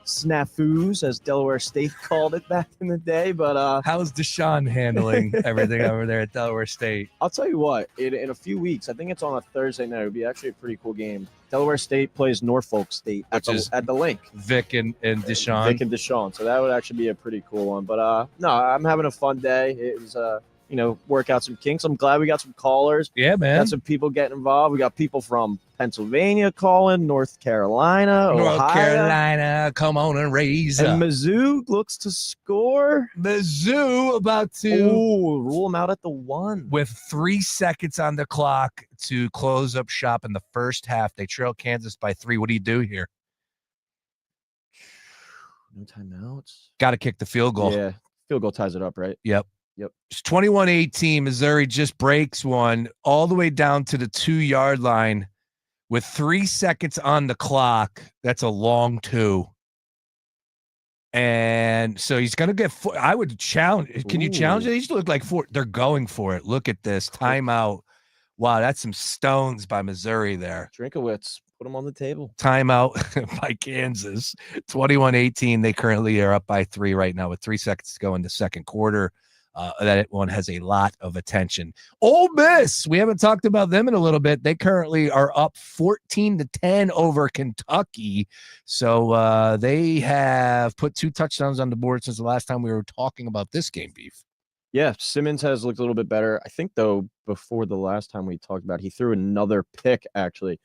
snafus, as Delaware State called it back in the day, but how's Deshaun handling everything over there at Delaware State? I'll tell you what, in a few weeks, I think it's on a Thursday night, it would be actually a pretty cool game. Delaware State plays Norfolk State at the link. Vic and Deshaun. Vic and Deshaun, so that would actually be a pretty cool one. But no, I'm having a fun day. It was work out some kinks. I'm glad we got some callers. Yeah, man. Got some people getting involved. We got people from Pennsylvania calling, North Carolina, Ohio. Come on and raise and up. Mizzou looks to score. Mizzou about to rule them out at the 1. With 3 seconds on the clock to close up shop in the first half. They trail Kansas by 3. What do you do here? No timeouts. Got to kick the field goal. Yeah, field goal ties it up, right? Yep. It's 21-18. Missouri just breaks one all the way down to the 2-yard line with 3 seconds on the clock. That's a long 2. And so he's going to get I would challenge. Can you challenge it? These look like 4. They're going for it. Look at this timeout. Wow, that's some stones by Missouri there. Drinkowitz, put them on the table. Timeout by Kansas. 21-18. They currently are up by 3 right now with 3 seconds to go in the second quarter. That one has a lot of attention. Ole Miss, we haven't talked about them in a little bit. They currently are up 14-10 over Kentucky. So they have put 2 touchdowns on the board since the last time we were talking about this game, Beef. Yeah, Simmons has looked a little bit better. I think, though, before the last time we talked about it, he threw another pick, actually.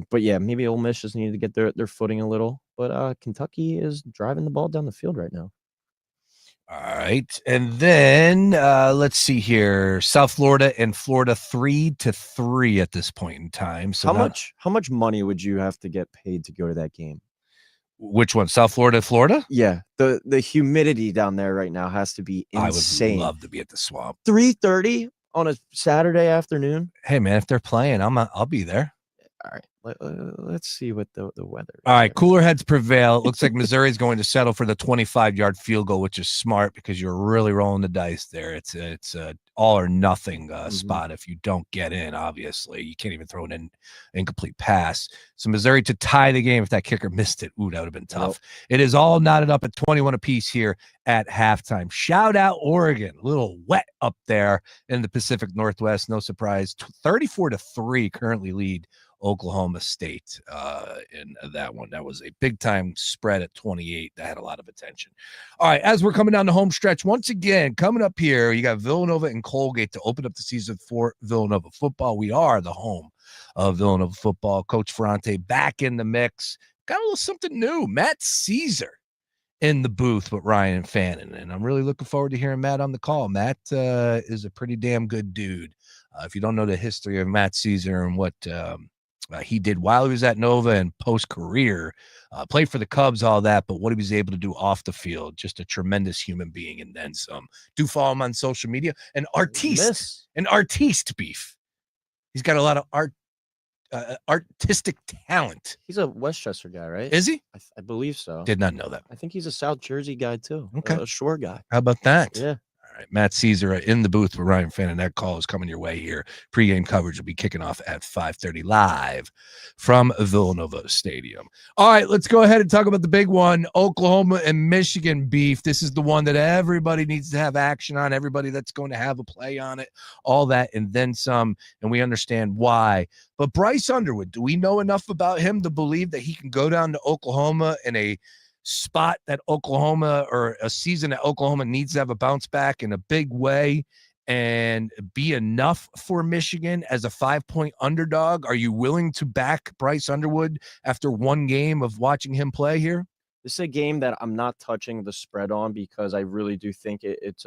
But, yeah, maybe Ole Miss just needed to get their footing a little. But Kentucky is driving the ball down the field right now. All right. And then let's see here. South Florida and Florida 3-3 at this point in time. So how much money would you have to get paid to go to that game? Which one? South Florida, Florida? Yeah. The humidity down there right now has to be insane. I would love to be at the Swamp. 3:30 on a Saturday afternoon. Hey man, if they're playing, I'll be there. All right. Let's see what the weather is. All right, cooler heads prevail. It looks like Missouri is going to settle for the 25-yard field goal, which is smart because you're really rolling the dice there. It's a all or nothing spot if you don't get in, obviously. You can't even throw an incomplete pass. So Missouri to tie the game if that kicker missed it. Ooh, that would have been tough. It is all knotted up at 21 apiece here at halftime. Shout out Oregon. A little wet up there in the Pacific Northwest. No surprise. 34-3 currently lead Oklahoma State in that one. That was a big time spread at 28. That had a lot of attention. All right, as we're coming down the home stretch, once again, coming up here, you got Villanova and Colgate to open up the season for Villanova football. We are the home of Villanova football. Coach Ferrante back in the mix. Got a little something new. Matt Caesar in the booth with Ryan and Fannin, and I'm really looking forward to hearing Matt on the call. Matt is a pretty damn good dude. If you don't know the history of Matt Caesar and what he did while he was at Nova and post-career, played for the Cubs, all that, but what he was able to do off the field, just a tremendous human being, and then some. Do follow him on social media. An artiste, Beef. He's got a lot of artistic talent. He's a Westchester guy, right? Is he? I believe so. Did not know that. I think he's a South Jersey guy, too. Okay. A Shore guy. How about that? Yeah. All right, Matt Caesar in the booth with Ryan Fannin. That call is coming your way here. Pre-game coverage will be kicking off at 5:30 live from Villanova Stadium. All right, let's go ahead and talk about the big one, Oklahoma and Michigan, Beef. This is the one that everybody needs to have action on, everybody that's going to have a play on it, all that, and then some, and we understand why. But Bryce Underwood, do we know enough about him to believe that he can go down to Oklahoma in a spot that Oklahoma, or a season that Oklahoma needs to have a bounce back in a big way and be enough for Michigan as a 5-point underdog? Are you willing to back Bryce Underwood after one game of watching him play here? This is a game that I'm not touching the spread on because I really do think it's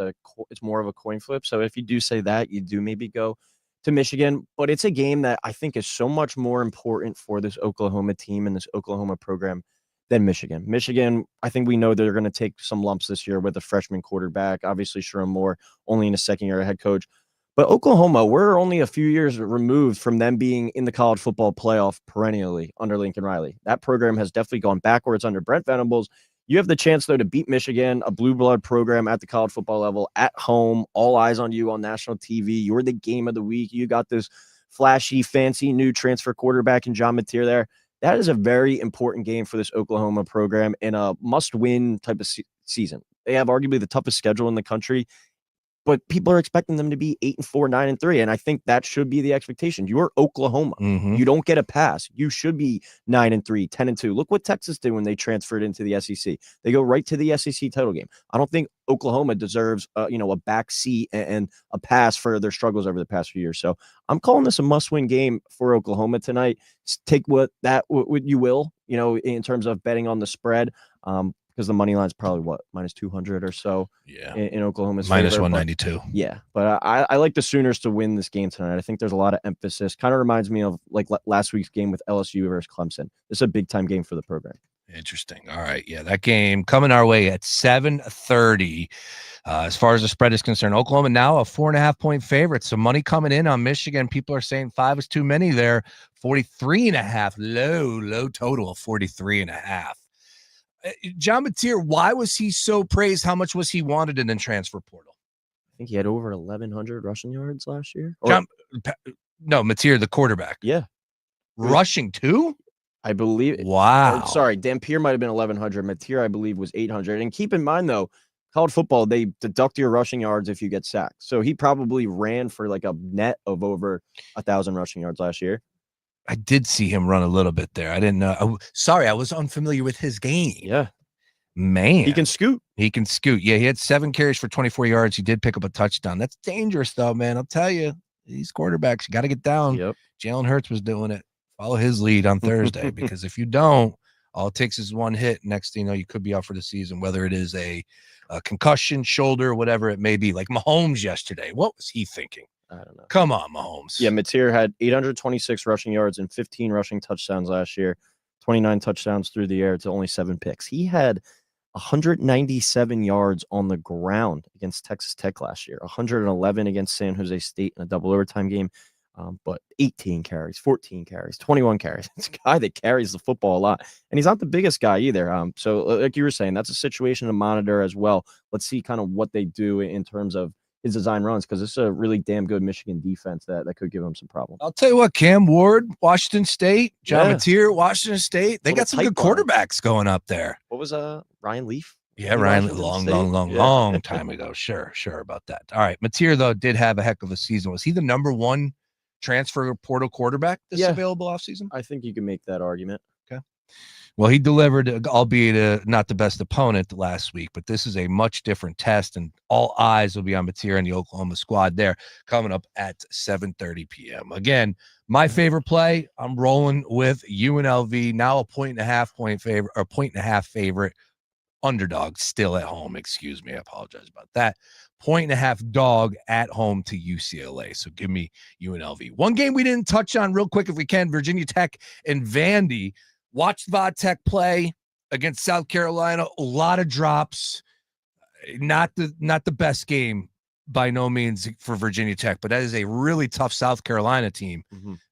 more of a coin flip. So if you do say that, you do maybe go to Michigan, but it's a game that I think is so much more important for this Oklahoma team and this Oklahoma program than Michigan. Michigan, I think we know they're going to take some lumps this year with a freshman quarterback. Obviously, Sherrone Moore only in his second year as head coach. But Oklahoma, we're only a few years removed from them being in the college football playoff perennially under Lincoln Riley. That program has definitely gone backwards under Brent Venables. You have the chance, though, to beat Michigan, a blue blood program at the college football level, at home, all eyes on you on national TV. You're the game of the week. You got this flashy, fancy new transfer quarterback in John Mateer there. That is a very important game for this Oklahoma program in a must-win type of season. They have arguably the toughest schedule in the country, but people are expecting them to be 8-4, 9-3, and I think that should be the expectation. You're Oklahoma. You don't get a pass. You should be 9-3, 10-2. Look what Texas did when they transferred into the SEC. They go right to the SEC title game. I don't think Oklahoma deserves, a back seat and a pass for their struggles over the past few years. So I'm calling this a must-win game for Oklahoma tonight. Take what you will, in terms of betting on the spread. Because the money line's probably minus 200 or so. Yeah, in Oklahoma's minus favor, 192. Yeah, but I like the Sooners to win this game tonight. I think there's a lot of emphasis. Kind of reminds me of like last week's game with LSU versus Clemson. This is a big time game for the program. Interesting. All right, yeah, that game coming our way at 7:30. As far as the spread is concerned, Oklahoma now a 4.5-point favorite. So money coming in on Michigan. People are saying 5 is too many there. 43.5, low total of 43.5. John Mateer, why was he so praised? How much was he wanted in the transfer portal? I think he had over 1,100 rushing yards last year. Mateer, the quarterback. Yeah. Rushing too? I believe. Wow. Sorry, Dampier might have been 1,100. Mateer, I believe, was 800. And keep in mind, though, college football, they deduct your rushing yards if you get sacked. So he probably ran for like a net of over 1,000 rushing yards last year. I did see him run a little bit there. I didn't know. I was unfamiliar with his game. Yeah. Man. He can scoot. Yeah, he had 7 carries for 24 yards. He did pick up a touchdown. That's dangerous, though, man. I'll tell you. These quarterbacks, you got to get down. Yep. Jalen Hurts was doing it. Follow his lead on Thursday because if you don't, all it takes is one hit. Next thing you know, you could be out for the season, whether it is a concussion, shoulder, whatever it may be. Like Mahomes yesterday. What was he thinking? I don't know. Come on, Mahomes. Yeah, Mateer had 826 rushing yards and 15 rushing touchdowns last year, 29 touchdowns through the air to only 7 picks. He had 197 yards on the ground against Texas Tech last year, 111 against San Jose State in a double overtime game, but 18 carries, 14 carries, 21 carries. It's a guy that carries the football a lot, and he's not the biggest guy either. So like you were saying, that's a situation to monitor as well. Let's see kind of what they do in terms of his design runs, because this is a really damn good Michigan defense that could give him some problems. I'll tell you what, Cam Ward, Washington State, John Mateer, Washington State, they got some good quarterbacks going up there. What was Ryan Leaf? Yeah, Ryan, long time ago. Sure about that. All right, Mateer, though, did have a heck of a season. Was he the number 1 transfer portal quarterback this available offseason? I think you can make that argument. Okay. Well, he delivered, albeit not the best opponent last week, but this is a much different test, and all eyes will be on Mateer and the Oklahoma squad there coming up at 7:30 p.m. Again, my favorite play, I'm rolling with UNLV, now a 1.5 favorite, underdog still at home. Excuse me. I apologize about that. 1.5 dog at home to UCLA. So give me UNLV. One game we didn't touch on real quick, if we can, Virginia Tech and Vandy. Watched Vodtech play against South Carolina. A lot of drops. Not the best game by no means for Virginia Tech, but that is a really tough South Carolina team.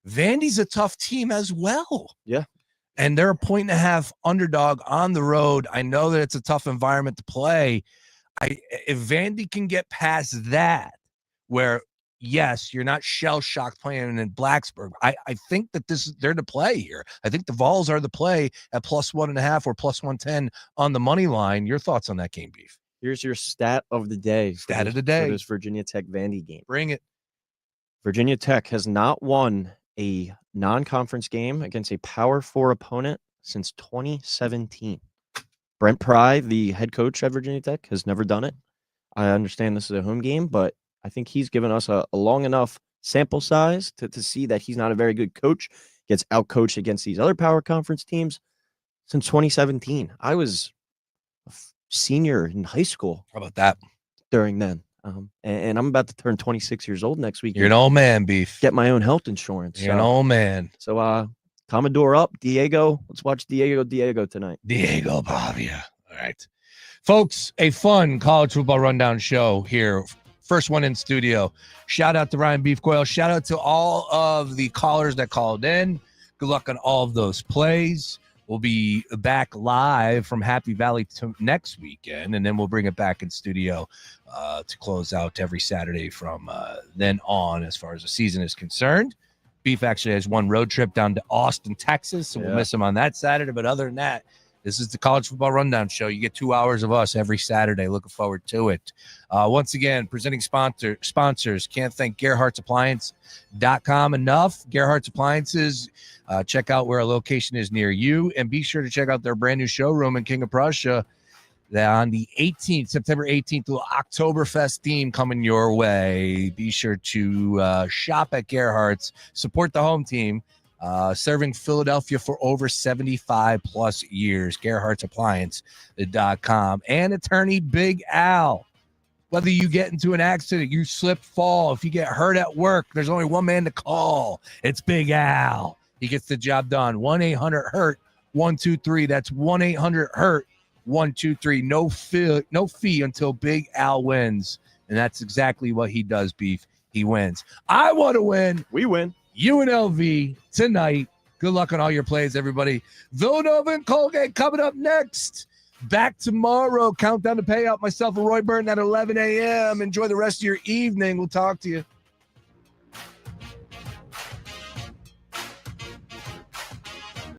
Vandy's a tough team as well. Yeah. And they're a 1.5 underdog on the road. I know that it's a tough environment to play. If Vandy can get past that, where yes, you're not shell-shocked playing in Blacksburg. I think that they're the play here. I think the Vols are the play at +1.5 or +110 on the money line. Your thoughts on that game, Beef? Here's your stat of the day. For this Virginia Tech Vandy game. Bring it. Virginia Tech has not won a non-conference game against a Power 4 opponent since 2017. Brent Pry, the head coach at Virginia Tech, has never done it. I understand this is a home game, but I think he's given us a long enough sample size to see that he's not a very good coach, gets outcoached against these other power conference teams since 2017. I was senior in high school. How about that? During then. And I'm about to turn 26 years old next week. You're an old man, Beef. Get my own health insurance. You're an old man. So, Commodore up, Diego. Let's watch Diego tonight. Diego Pavia. All right. Folks, a fun college football rundown show here. First one in studio. Shout out to Ryan Beef Coyle. Shout out to all of the callers that called in. Good luck on all of those plays. We'll be back live from Happy Valley next weekend, and then we'll bring it back in studio to close out every Saturday from then on as far as the season is concerned. Beef actually has one road trip down to Austin, Texas, so we'll miss him on that Saturday. But other than that, this is the College Football Rundown Show. You get 2 hours of us every Saturday. Looking forward to it. Once again, presenting sponsors. Can't thank Gerhardt'sAppliance.com enough. Gerhardt's Appliances. Check out where a location is near you. And be sure to check out their brand new showroom in King of Prussia on the 18th, September 18th, little Oktoberfest theme coming your way. Be sure to shop at Gerhardt's. Support the home team. Serving Philadelphia for over 75 plus years. Gerhardt'sAppliance.com. And attorney Big Al. Whether you get into an accident, you slip, fall, if you get hurt at work, there's only one man to call. It's Big Al. He gets the job done. 1-800-HURT-123. That's 1-800-HURT-123. No fee until Big Al wins. And that's exactly what he does, Beef. He wins. I want to win. We win. UNLV tonight. Good luck on all your plays, everybody. Villanova and Colgate coming up next. Back tomorrow. Countdown to payout. Myself and Roy Burton at 11 a.m. Enjoy the rest of your evening. We'll talk to you.